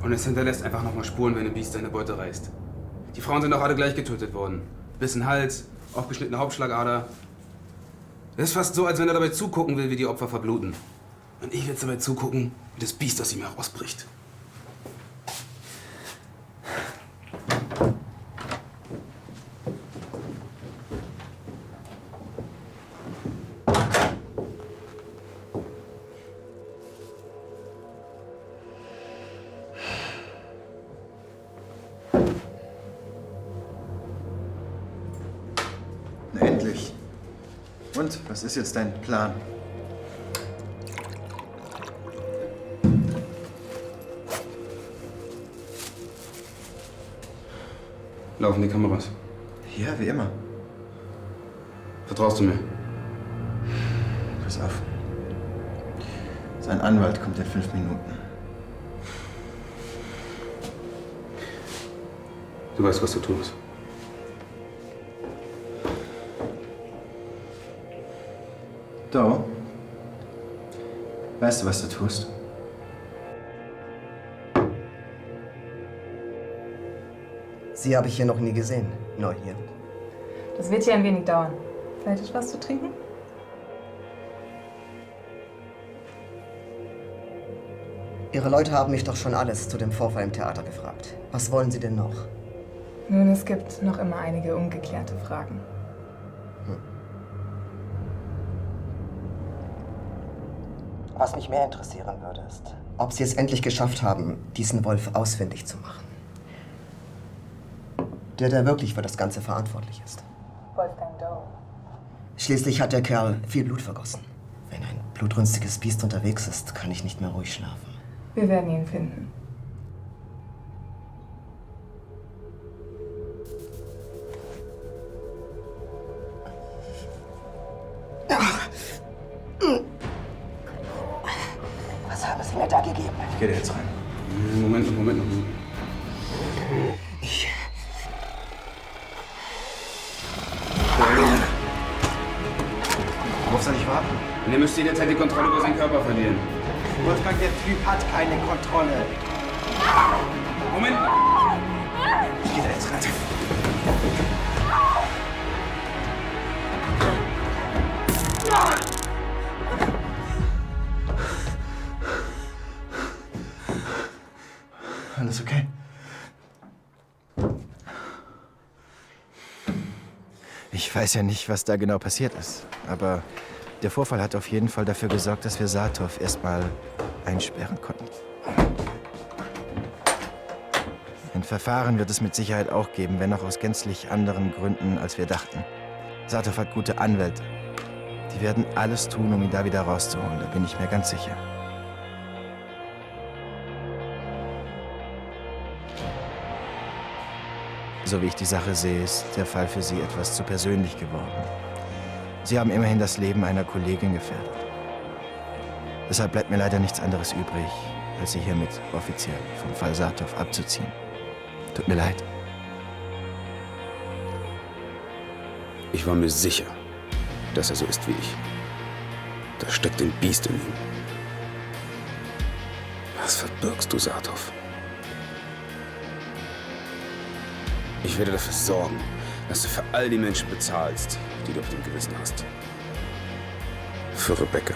Und es hinterlässt einfach nochmal Spuren, wenn ein Biest seine Beute reißt. Die Frauen sind auch alle gleich getötet worden. Biss in den Hals, aufgeschnittene Hauptschlagader. Es ist fast so, als wenn er dabei zugucken will, wie die Opfer verbluten. Und ich will jetzt dabei zugucken, wie das Biest aus ihm herausbricht. Na, endlich. Und, was ist jetzt dein Plan? Laufen die Kameras? Ja, wie immer. Vertraust du mir? Pass auf. Sein Anwalt kommt in 5 Minuten. Du weißt, was du tust. Doe, weißt du, was du tust? Sie habe ich hier noch nie gesehen. Neu hier. Das wird hier ein wenig dauern. Vielleicht etwas zu trinken? Ihre Leute haben mich doch schon alles zu dem Vorfall im Theater gefragt. Was wollen Sie denn noch? Nun, es gibt noch immer einige ungeklärte Fragen. Was mich mehr interessieren würde, ist, ob Sie es endlich geschafft haben, diesen Wolf ausfindig zu machen. Der wirklich für das Ganze verantwortlich ist. Wolfgang Doe. Schließlich hat der Kerl viel Blut vergossen. Wenn ein blutrünstiges Biest unterwegs ist, kann ich nicht mehr ruhig schlafen. Wir werden ihn finden. Was haben Sie mir da gegeben? Ich gehe da jetzt rein. Moment. Worauf soll ich warten? Und ihr müsst jederzeit die Kontrolle über seinen Körper verlieren. Wolfgang, der Typ hat keine Kontrolle. Moment! Ich gehe da jetzt rein. Alles okay? Ich weiß ja nicht, was da genau passiert ist, aber der Vorfall hat auf jeden Fall dafür gesorgt, dass wir Saathoff erstmal einsperren konnten. Ein Verfahren wird es mit Sicherheit auch geben, wenn auch aus gänzlich anderen Gründen, als wir dachten. Saathoff hat gute Anwälte. Die werden alles tun, um ihn da wieder rauszuholen, da bin ich mir ganz sicher. So wie ich die Sache sehe, ist der Fall für Sie etwas zu persönlich geworden. Sie haben immerhin das Leben einer Kollegin gefährdet. Deshalb bleibt mir leider nichts anderes übrig, als Sie hiermit offiziell vom Fall Saathoff abzuziehen. Tut mir leid. Ich war mir sicher, dass er so ist wie ich. Da steckt ein Biest in ihm. Was verbirgst du, Saathoff? Ich werde dafür sorgen, dass du für all die Menschen bezahlst, die du auf dem Gewissen hast. für Rebecca.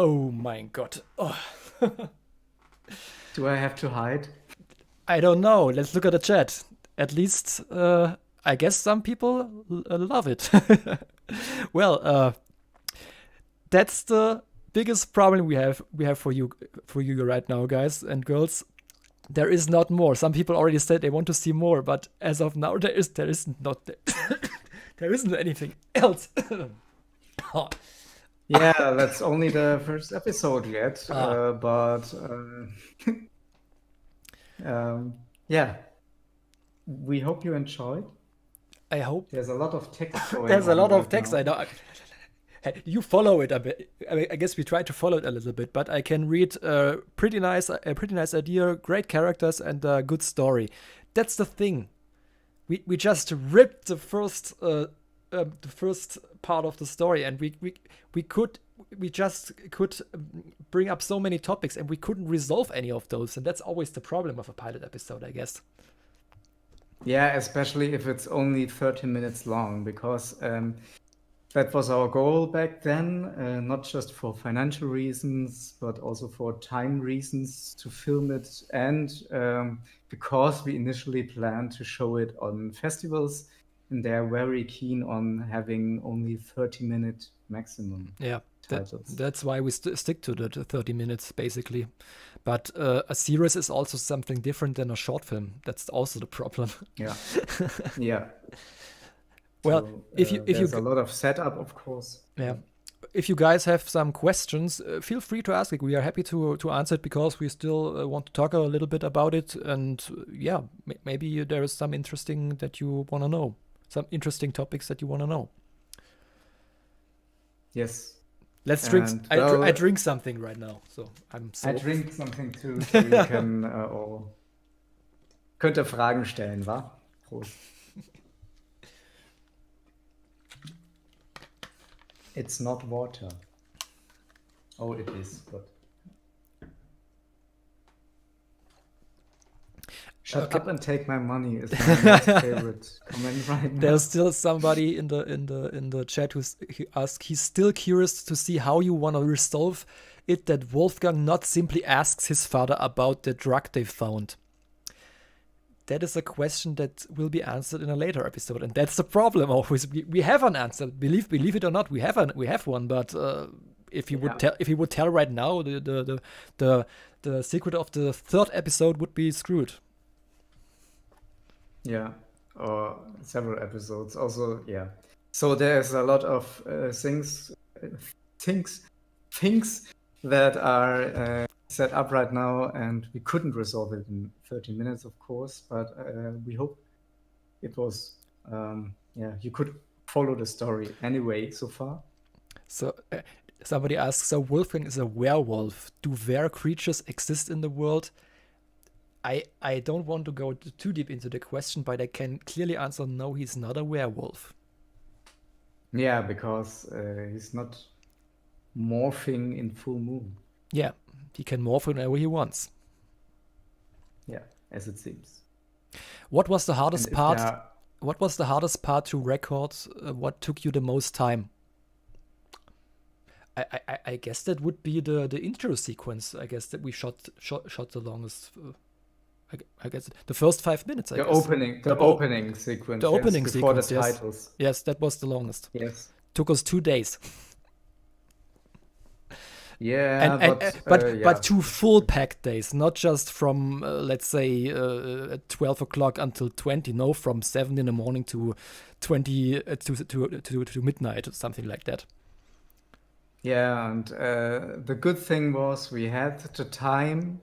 Oh mein Gott. Oh. Do I have to hide? I don't know. Let's look at the chat. At least, I guess some people love it. Well, that's the biggest problem we have for you right now, guys and girls. There is not more. Some people already said they want to see more, but as of now, there isn't anything else. Oh. Yeah, that's only the first episode yet, but yeah, we hope you enjoyed. I hope. There's a lot of text going There's a lot on of right text. now. I know. You follow it a bit. I guess we try to follow it a little bit, but I can read a pretty nice idea, great characters, and a good story. That's the thing. We just ripped the first part of the story, and we just could bring up so many topics, and we couldn't resolve any of those, and that's always the problem of a pilot episode, I guess. Yeah, especially if it's only 30 minutes long, because that was our goal back then, not just for financial reasons, but also for time reasons to film it, and because we initially planned to show it on festivals, and they're very keen on having only 30-minute maximum. Yeah, titles. that's why we stick to the 30 minutes, basically. But a series is also something different than a short film. That's also the problem. Yeah. Yeah. Well, So, if you there's a lot of setup, of course. Yeah. If you guys have some questions, feel free to ask it. We are happy to answer it, because we still want to talk a little bit about it. And yeah, maybe there is some interesting that you want to know. Some interesting topics that you want to know. Yes. Let's drink. And, I drink something right now, so I'm so. I drink something too, so you can all... Könnt ihr Fragen stellen, wa? Prost. It's not water. Oh, it is, but... Shut up and take my money is my most favorite comment right now. There's still somebody in the chat who asks, he's still curious to see how you want to resolve it that Wolfgang not simply asks his father about the drug they found. That is a question that will be answered in a later episode, and that's the problem. Always, we have an answer. Believe it or not, we have one. But if you would tell right now, the secret of the third episode would be screwed. Yeah, or several episodes. Also, yeah. So there's a lot of things that are set up right now, and we couldn't resolve it in 30 minutes, of course. But we hope it was, you could follow the story anyway so far. So somebody asks, so Wolfgang is a werewolf. Do were creatures exist in the world? I don't want to go too deep into the question, but I can clearly answer no, he's not a werewolf. Yeah, because he's not morphing in full moon. Yeah, he can morph whenever he wants. Yeah, as it seems. What was the hardest part? What was the hardest part to record? What took you the most time? I guess that would be the intro sequence. I guess that we shot the longest. I guess the first 5 minutes. The opening sequence. The opening before sequence. the titles. Yes, that was the longest. Yes. Took us 2 days. Yeah, but 2 full packed days, not just from let's say 12 o'clock until 20. No, from 7 in the morning to 20 to midnight or something like that. Yeah, and the good thing was we had the time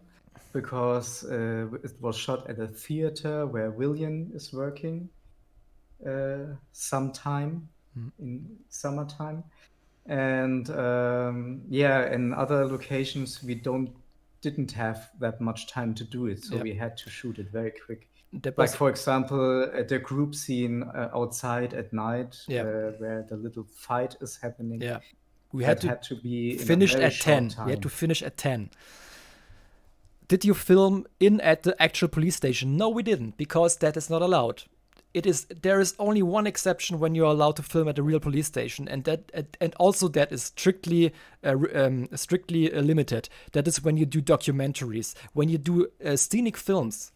because it was shot at a theater where Willion is working sometime in summertime. And in other locations we didn't have that much time to do it, so we had to shoot it very quick. Like for example, the group scene outside at night, where the little fight is happening. Yeah, we had to be finished at 10. We had to finish at 10. Did you film at the actual police station? No, we didn't, because that is not allowed. There is only one exception when you are allowed to film at a real police station, and also that is strictly limited. That is when you do documentaries. When you do scenic films,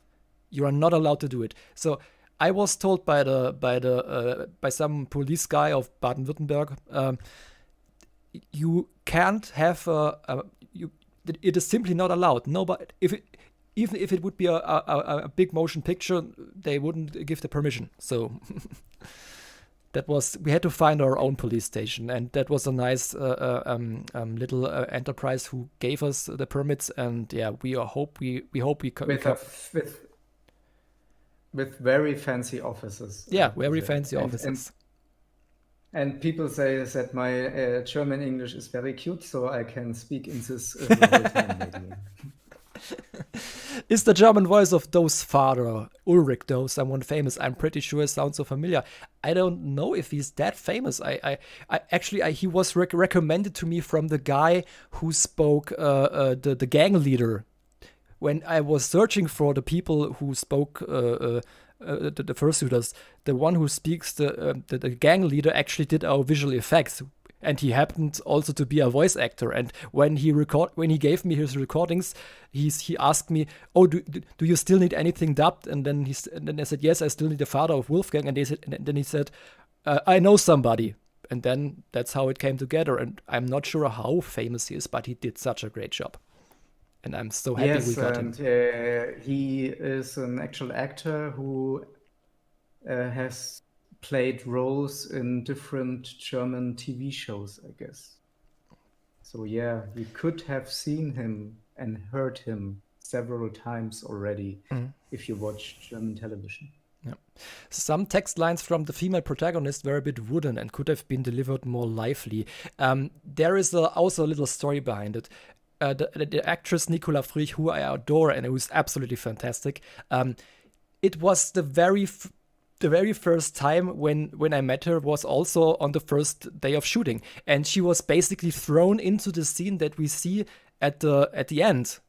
you are not allowed to do it. So I was told by some police guy of Baden-Württemberg, you can't have it is simply not allowed. Nobody, even if it would be a big motion picture, they wouldn't give the permission. So we had to find our own police station, and that was a nice little enterprise who gave us the permits. And yeah, we hope we with very fancy offices. Yeah, very fancy offices. And people say that my German English is very cute, so I can speak in this the whole time, maybe. Is the German voice of Doe's father, Ulrich Doe, someone famous? I'm pretty sure it sounds so familiar. I don't know if he's that famous. He was recommended to me from the guy who spoke the gang leader. When I was searching for the people who spoke the fursuiters, the one who speaks the gang leader actually did our visual effects. And he happened also to be a voice actor. And when he gave me his recordings, he asked me, "Oh, do you still need anything dubbed?" And then I said, "Yes, I still need the father of Wolfgang." And then he said, "I know somebody." And then that's how it came together. And I'm not sure how famous he is, but he did such a great job. And I'm so happy we got him. He is an actual actor who has played roles in different German TV shows, I guess. So yeah, you could have seen him and heard him several times already if you watch German television. Yeah. Some text lines from the female protagonist were a bit wooden and could have been delivered more lively. There is also a little story behind it. The actress Nicola Frich, who I adore and who's absolutely fantastic, it was the very first time when I met her was also on the first day of shooting, and she was basically thrown into the scene that we see at the end,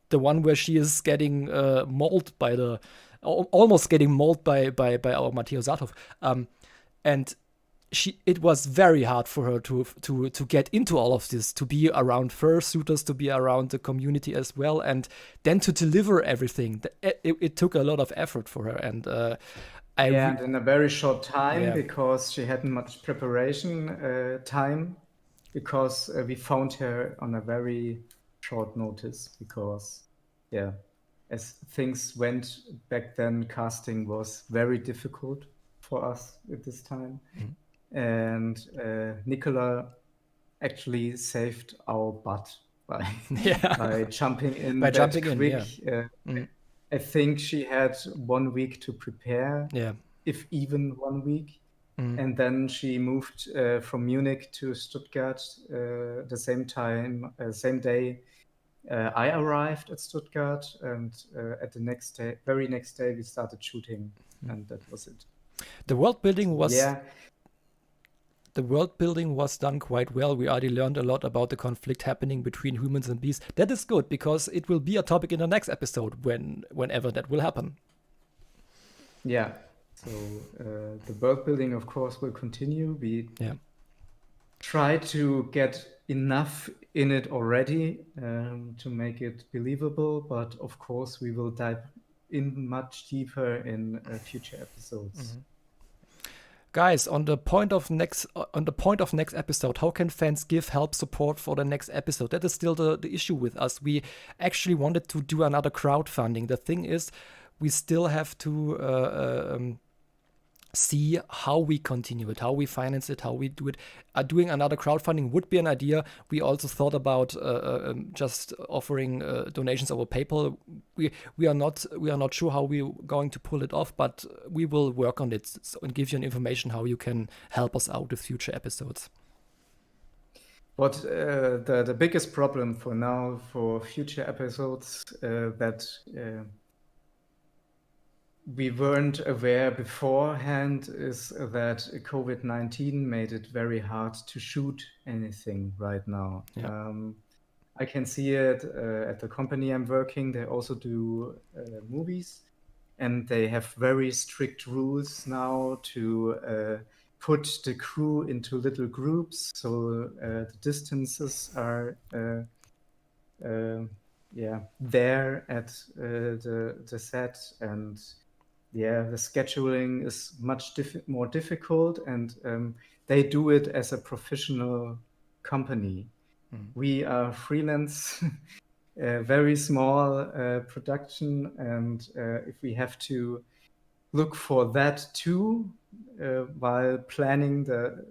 the one where she is getting mauled almost getting mauled by our Matteo Saathoff, and it was very hard for her to get into all of this, to be around fursuiters, to be around the community as well, and then to deliver everything. It took a lot of effort for her, and and in a very short time, because she hadn't much preparation time, because we found her on a very short notice, because as things went back then, casting was very difficult for us at this time. And Nicola actually saved our butt by jumping in quick. I think she had 1 week to prepare, if even 1 week. And then she moved from Munich to Stuttgart the same day. I arrived at Stuttgart, and at the very next day, we started shooting, and that was it. The world building was done quite well. We already learned a lot about the conflict happening between humans and beasts. That is good, because it will be a topic in the next episode whenever that will happen. Yeah. So the world building, of course, will continue. try to get enough in it already to make it believable, but of course we will dive in much deeper in future episodes. Guys, on the point of next episode, how can fans give help support for the next episode? That is still the issue with us. We actually wanted to do another crowdfunding. The thing is, we still have to see how we continue it, how we finance it, how we do it. Doing another crowdfunding would be an idea. We also thought about just offering donations over PayPal. We are not sure how we're going to pull it off, but we will work on it and give you an information how you can help us out with future episodes. But the biggest problem for now for future episodes that we weren't aware beforehand is that COVID-19 made it very hard to shoot anything right now. Yeah. I can see it at the company I'm working. They also do movies, and they have very strict rules now to put the crew into little groups, so the distances are there at the set, and the scheduling is much more difficult, and they do it as a professional company. We are freelance, very small production, and if we have to look for that too while planning the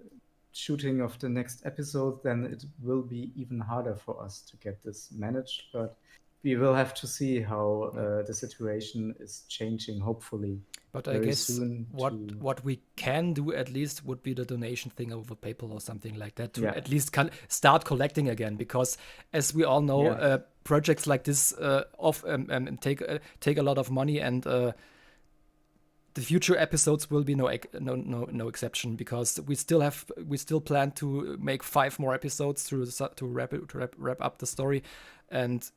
shooting of the next episode, then it will be even harder for us to get this managed. But we will have to see how the situation is changing, hopefully. But I guess what we can do at least would be the donation thing over PayPal or something like that to at least start collecting again, because as we all know, projects like this take a lot of money, and the future episodes will be no exception, because we still plan to make 5 more episodes to wrap up the story, and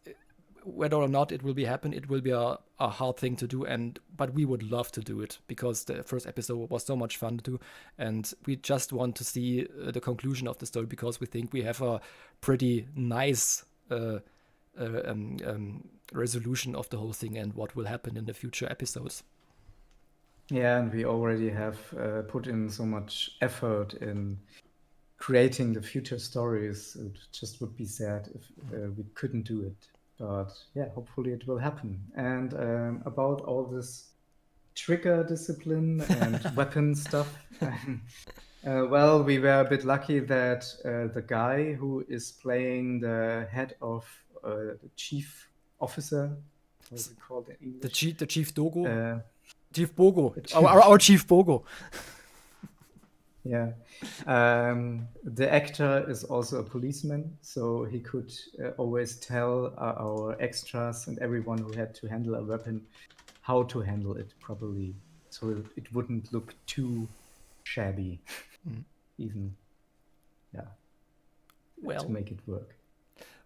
whether or not it will happen, it will be a hard thing to do, but we would love to do it because the first episode was so much fun to do, and we just want to see the conclusion of the story, because we think we have a pretty nice resolution of the whole thing and what will happen in the future episodes. Yeah, and we already have put in so much effort in creating the future stories. It just would be sad if we couldn't do it. But yeah, hopefully it will happen. And about all this trigger discipline and weapon stuff, well, we were a bit lucky that the guy who is playing the head of the chief officer, what is it called in English? The chief Dogo? Chief Bogo. Our Chief Bogo. Yeah. The actor is also a policeman, so he could always tell our extras and everyone who had to handle a weapon how to handle it properly, so it wouldn't look too shabby. Even, to make it work.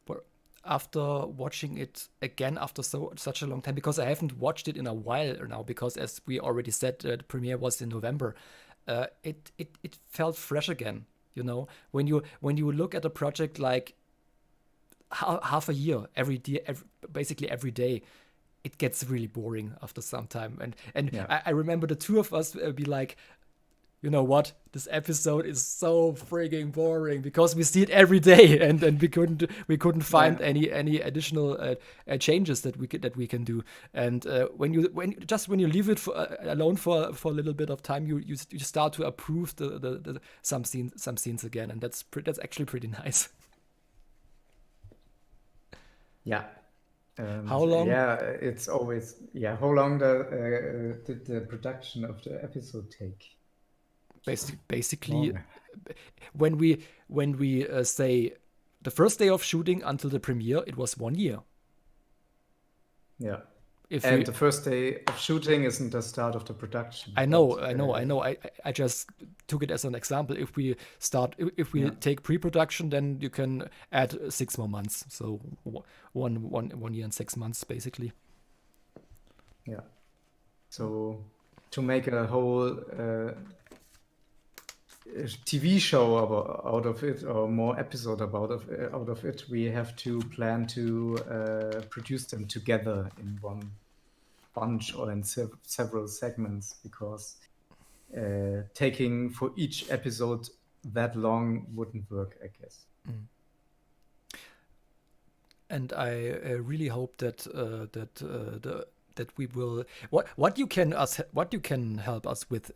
But after watching it again after such a long time, because I haven't watched it in a while now, because as we already said, the premiere was in November. It felt fresh again, you know. When you look at a project like half a year, basically every day, it gets really boring after some time. And I remember the two of us be like, you know what, this episode is so frigging boring, because we see it every day, and we couldn't find any additional changes that we can do. And when you leave it alone for a little bit of time, you start to approve the some scenes again, and that's actually pretty nice. Yeah. How long? Yeah, it's always How long did the production of the episode take? Basically, when we say the first day of shooting until the premiere, it was 1 year. Yeah. The first day of shooting isn't the start of the production. I know. I just took it as an example. If we take pre-production, then you can add 6 more months. So 1 year and 6 months, basically. Yeah. So to make a whole TV show out of it, or more episode out of it, we have to plan to produce them together in one bunch or in several segments, because taking for each episode that long wouldn't work, I guess. And I really hope that that we will what you can help us with.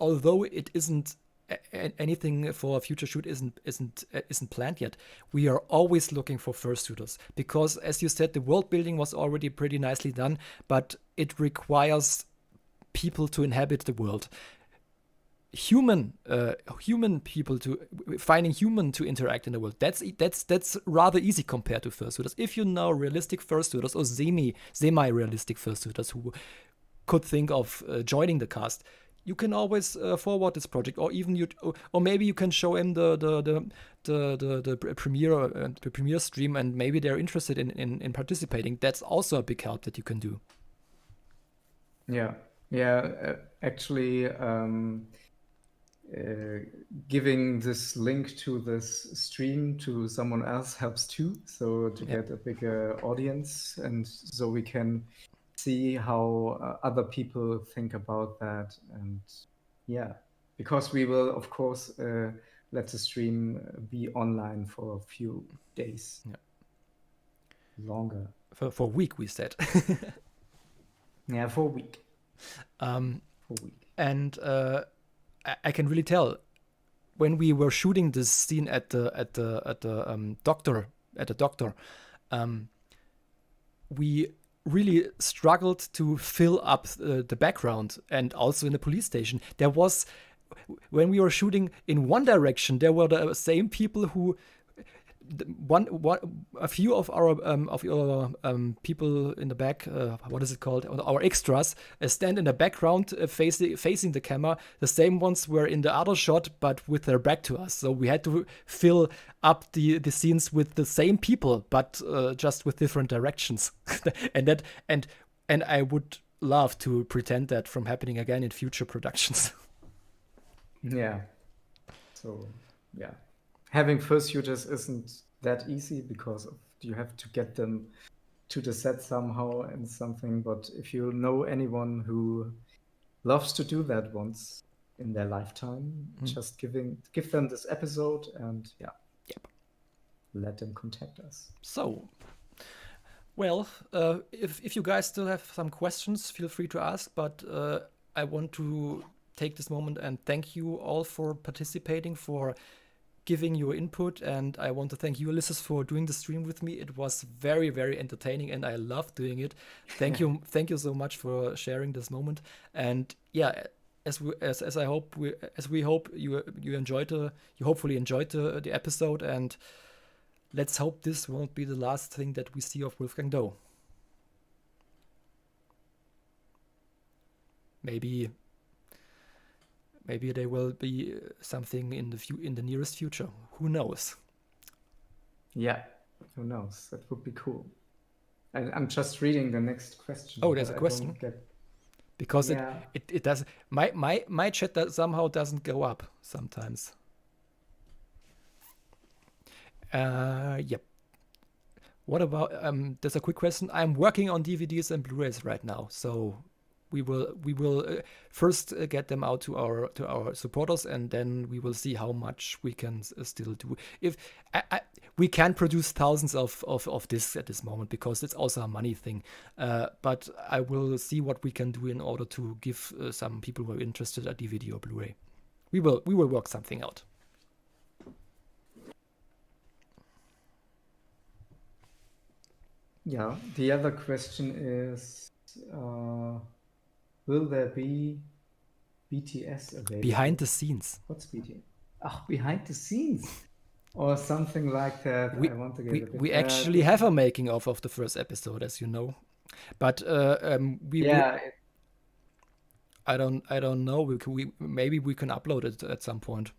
Although it isn't anything for a future shoot isn't planned yet, we are always looking for fursuiters, because, as you said, the world building was already pretty nicely done, but it requires people to inhabit the world. Human people finding human to interact in the world. That's rather easy compared to fursuiters. If you know realistic fursuiters or semi-realistic fursuiters who could think of joining the cast, you can always forward this project, or even or maybe you can show him the premiere stream, and maybe they're interested in participating. That's also a big help that you can do. Actually, giving this link to this stream to someone else helps too, so to get a bigger audience, and so we can see how other people think about that. And because we will, of course, let the stream be online for a few days. Longer. For a week, we said. For a week. And I can really tell when we were shooting this scene at the doctor, we really struggled to fill up the background, and also in the police station. There was, when we were shooting in one direction, there were the same people who, a few of our people in the back, what is it called? Our extras stand in the background facing the camera. The same ones were in the other shot, but with their back to us. So we had to fill up the scenes with the same people, but just with different directions. and I would love to pretend that from happening again in future productions. Having fursuiters isn't that easy, because you have to get them to the set somehow and something. But if you know anyone who loves to do that once in their lifetime, just give them this episode, and let them contact us. So, well, if you guys still have some questions, feel free to ask. But I want to take this moment and thank you all for participating, for giving your input, and I want to thank you, Ulysses, for doing the stream with me. It was very, very entertaining, and I loved doing it. Thank you so much for sharing this moment. And as we hope you hopefully enjoyed the episode, and let's hope this won't be the last thing that we see of Wolfgang Doe. Maybe there will be something in the nearest future. Who knows? Who knows? That would be cool. I'm just reading the next question. Oh, there's a question. Because it does. My chat somehow doesn't go up sometimes. What about? There's a quick question. I'm working on DVDs and Blu-rays right now, so we will first get them out to our supporters, and then we will see how much we can still do. If we can produce thousands of discs at this moment, because it's also a money thing. But I will see what we can do in order to give some people who are interested a DVD or Blu-ray. We will work something out. The other question is, will there be BTS available? Behind the scenes. What's BTS? Behind the scenes. Or something like that. We actually have a making of the first episode, as you know. But I don't know. Maybe we can upload it at some point.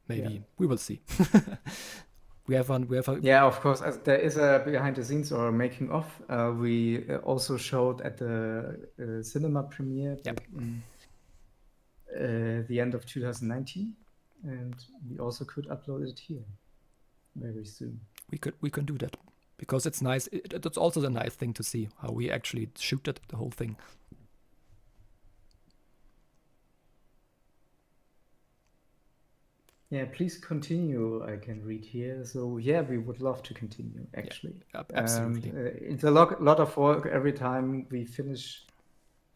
Maybe we will see. We have of course. There is a behind the scenes or making of. We also showed at the cinema premiere the end of 2019, and we also could upload it here very soon. We can do that because it's nice. It's also a nice thing to see how we actually shoot the whole thing. Yeah, please continue. I can read here. So yeah, we would love to continue. Actually, absolutely. It's a lot of work every time we finished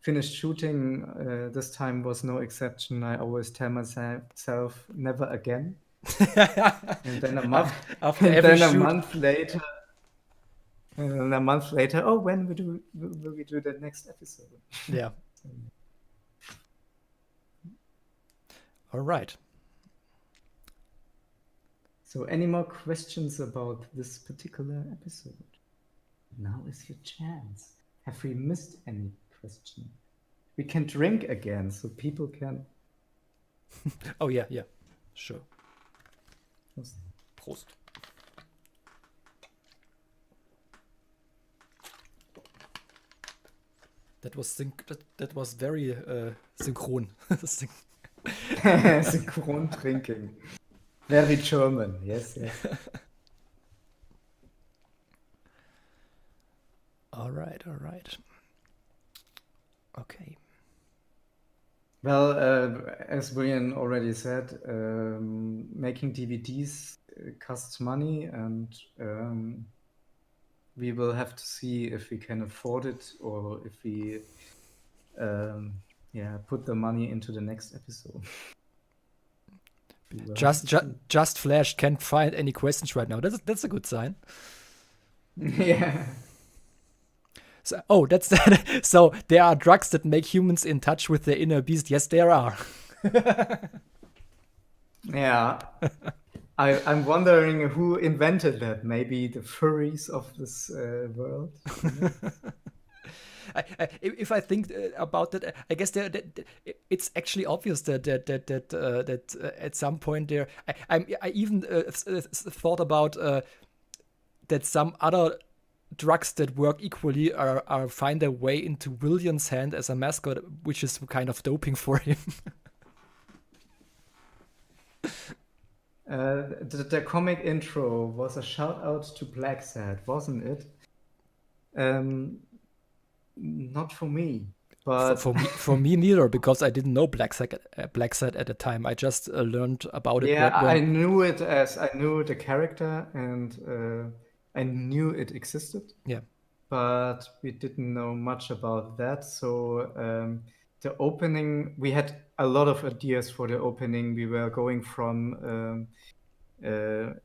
shooting. This time was no exception. I always tell myself never again. And then a month after every shoot. And a month later, oh, when will we do the next episode? Yeah. All right. So any more questions about this particular episode? Now is your chance. Have we missed any question? We can drink again so people can... Oh yeah, sure. Prost. Prost. That was very synchron. Synchron drinking. Very German, yes. All right. Okay. Well, as Willion already said, making DVDs costs money, and we will have to see if we can afford it or if we put the money into the next episode. Just Flash can't find any questions right now. That's a good sign. Yeah. So, that's so there are drugs that make humans in touch with their inner beast. Yes, there are. Yeah. I'm wondering who invented that. Maybe the furries of this world. If I think about that, I guess it's actually obvious that at some point there, I even thought about that some other drugs that work equally are find their way into Willion's hand as a mascot, which is kind of doping for him. The comic intro was a shout out to Black Sad, wasn't it? Not for me, but for me neither, because I didn't know Black Sad at the time. I just learned about it. Yeah, I knew it as I knew the character, and I knew it existed. Yeah, but we didn't know much about that. So the opening, we had a lot of ideas for the opening. We were going from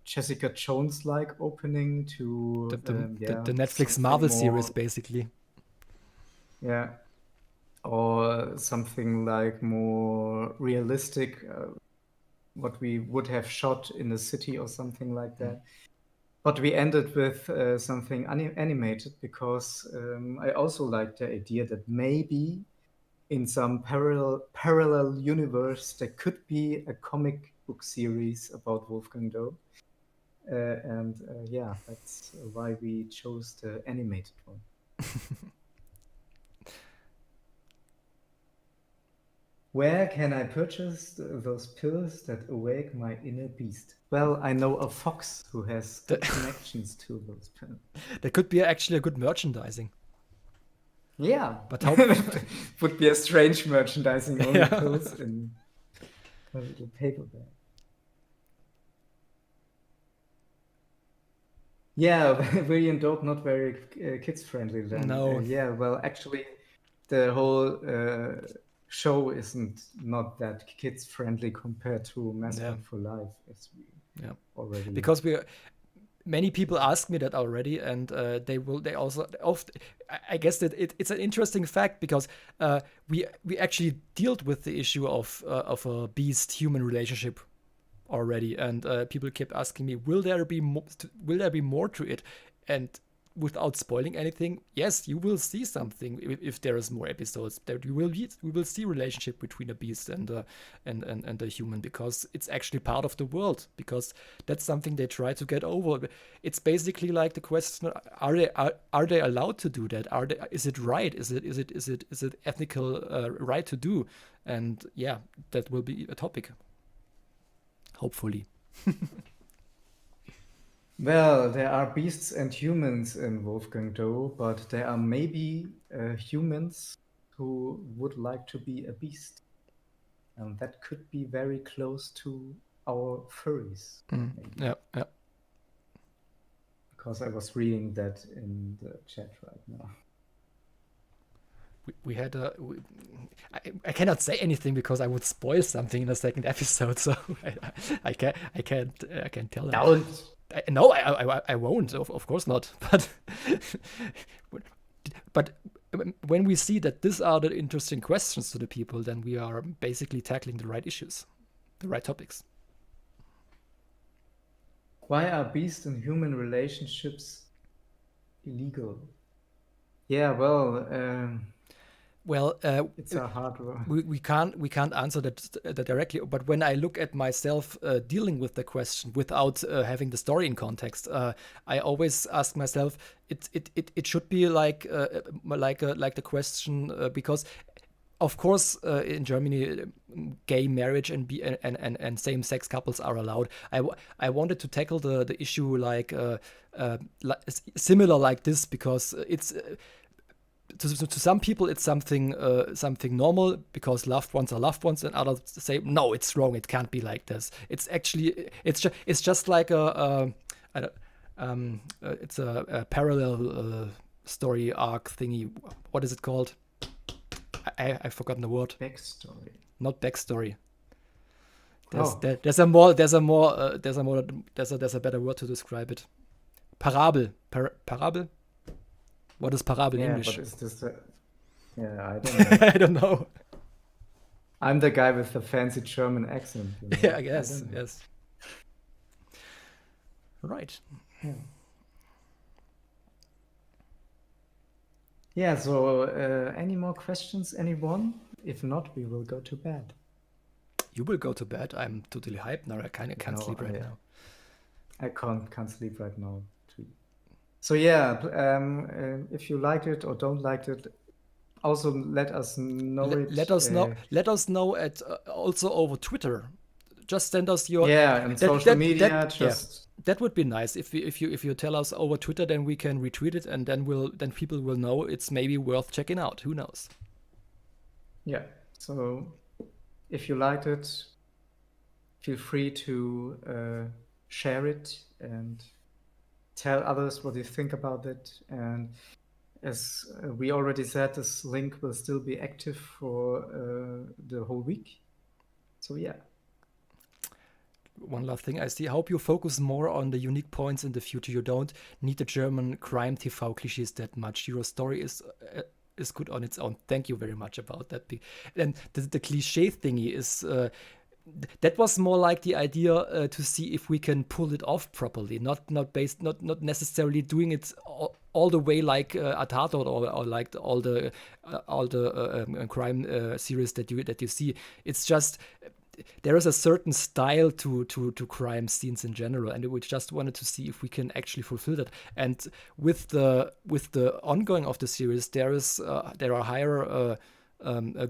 Jessica Jones-like opening to the Netflix Marvel series, basically. Yeah, or something like more realistic, what we would have shot in the city or something like that. But we ended with something animated because I also like the idea that maybe in some parallel universe there could be a comic book series about Wolfgang Doe. That's why we chose the animated one. Where can I purchase those pills that awake my inner beast? Well, I know a fox who has connections to those pills. That could be actually a good merchandising. Yeah, but how would be a strange merchandising, only pills in a little paper bag. Yeah, Willion Doe not very kids friendly then. No. Well, actually, the whole show isn't not that kids friendly compared to Mascot Fur Life, as we already. Because many people ask me that already, and they also often. I guess that it's an interesting fact because we actually dealt with the issue of a beast-human relationship already, and people kept asking me, will there be more to it? And without spoiling anything, yes, you will see something if there is more episodes. That we will see relationship between a beast and a human, because it's actually part of the world. Because that's something they try to get over. It's basically like the question: Are they allowed to do that? Is it right? Is it ethical right to do? And yeah, that will be a topic. Hopefully. Well, there are beasts and humans in Wolfgang Doe, but there are maybe humans who would like to be a beast. And that could be very close to our furries. Maybe. Yeah. Because I was reading that in the chat right now. We had I cannot say anything because I would spoil something in the second episode, so I can't tell that. Don't. No, I won't. Of course not. But when we see that these are the interesting questions to the people, then we are basically tackling the right issues, the right topics. Why are beast and human relationships illegal? Yeah, well, it's a hard one. We can't answer that directly. But when I look at myself dealing with the question without having the story in context, I always ask myself, it should be like the question because. Of course, in Germany, gay marriage and same-sex couples are allowed. I wanted to tackle the issue like similar like this because it's to some people it's something normal because loved ones are loved ones, and others say no, it's wrong. It can't be like this. It's actually it's just like it's a parallel story arc thingy. What is it called? I've forgotten the word. Backstory. Not backstory. There's a better word to describe it. Parabel. Parabel. What is parabel in English? But is this I don't know. I don't know. I'm the guy with the fancy German accent. You know? Yeah, I guess. Yes. Right. Yeah. Yeah, so any more questions, anyone? If not, we will go to bed. You will go to bed? I'm totally hyped now. I kind of can't sleep right now. I can't sleep right now too. So yeah, if you liked it or don't like it, also let us know it. Let us know at also over Twitter. Just send us your and social media. That would be nice if you tell us over Twitter, then we can retweet it, and then people will know it's maybe worth checking out. Who knows? Yeah. So if you liked it, feel free to share it and tell others what you think about it. And as we already said, this link will still be active for the whole week. So yeah. One last thing I hope you focus more on the unique points in the future. You don't need the German crime TV cliches that much. Your story is good on its own. Thank you very much about that. And the cliche thingy is that was more like the idea to see if we can pull it off properly, not necessarily doing it all the way like Atato or like all the crime series that you see. It's just. There is a certain style to crime scenes in general, and we just wanted to see if we can actually fulfill that. And with the ongoing of the series, there are higher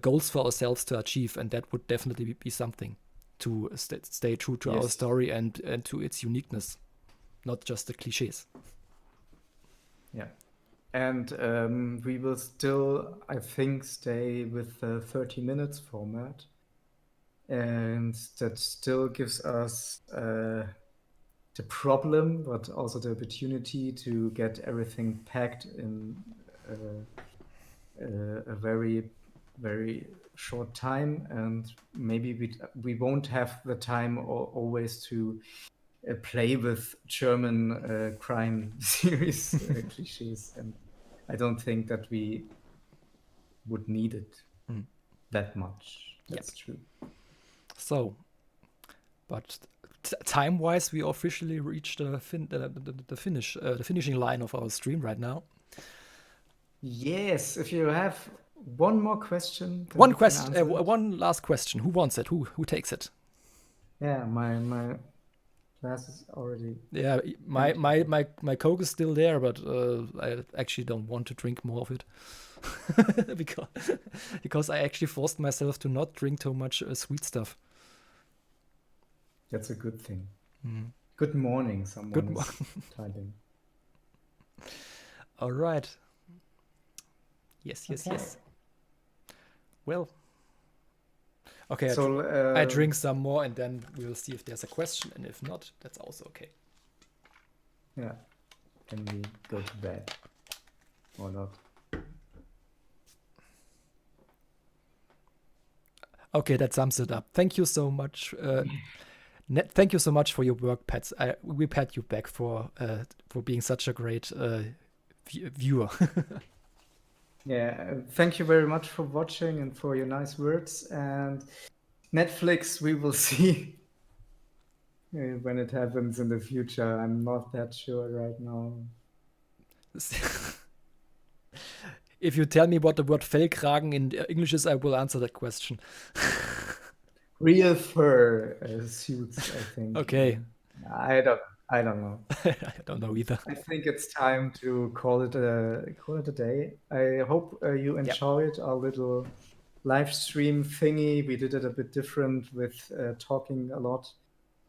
goals for ourselves to achieve, and that would definitely be something to stay true to our story and to its uniqueness, not just the cliches. Yeah, and we will still, I think, stay with the 30 minutes format. And that still gives us the problem, but also the opportunity to get everything packed in a very, very short time. And maybe we won't have the time always to play with German crime series cliches. And I don't think that we would need it that much. That's true. So, but time-wise, we officially reached the finishing line of our stream right now. Yes, if you have one more question. One question, one last question. Who wants it? Who takes it? Yeah, my glass is already. Yeah, my Coke is still there, but I actually don't want to drink more of it because I actually forced myself to not drink too much sweet stuff. That's a good thing. Good morning, someone is typing. All right. Yes. Well. Okay, so I drink some more and then we will see if there's a question, and if not, that's also okay. Yeah. Can we go to bed or not? Okay, that sums it up. Thank you so much. Thank you so much for your work, Pats. We pat you back for being such a great viewer. Yeah, thank you very much for watching and for your nice words. And Netflix, we will see when it happens in the future. I'm not that sure right now. If you tell me what the word Fellkragen in English is, I will answer that question. Real fur suits, I think. Okay. I don't know. I don't know either. I think it's time to call it a day. I hope you enjoyed our little live stream thingy. We did it a bit different with talking a lot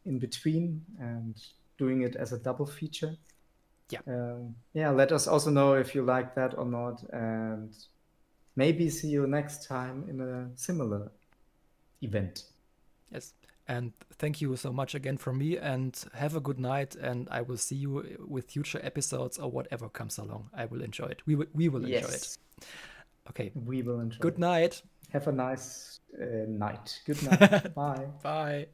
in between and doing it as a double feature. Let us also know if you like that or not, and maybe see you next time in a similar event. Yes. And thank you so much again from me, and have a good night, and I will see you with future episodes or whatever comes along. I will enjoy it. We will enjoy it. Okay. We will enjoy Good night. Have a nice night. Good night. Bye. Bye.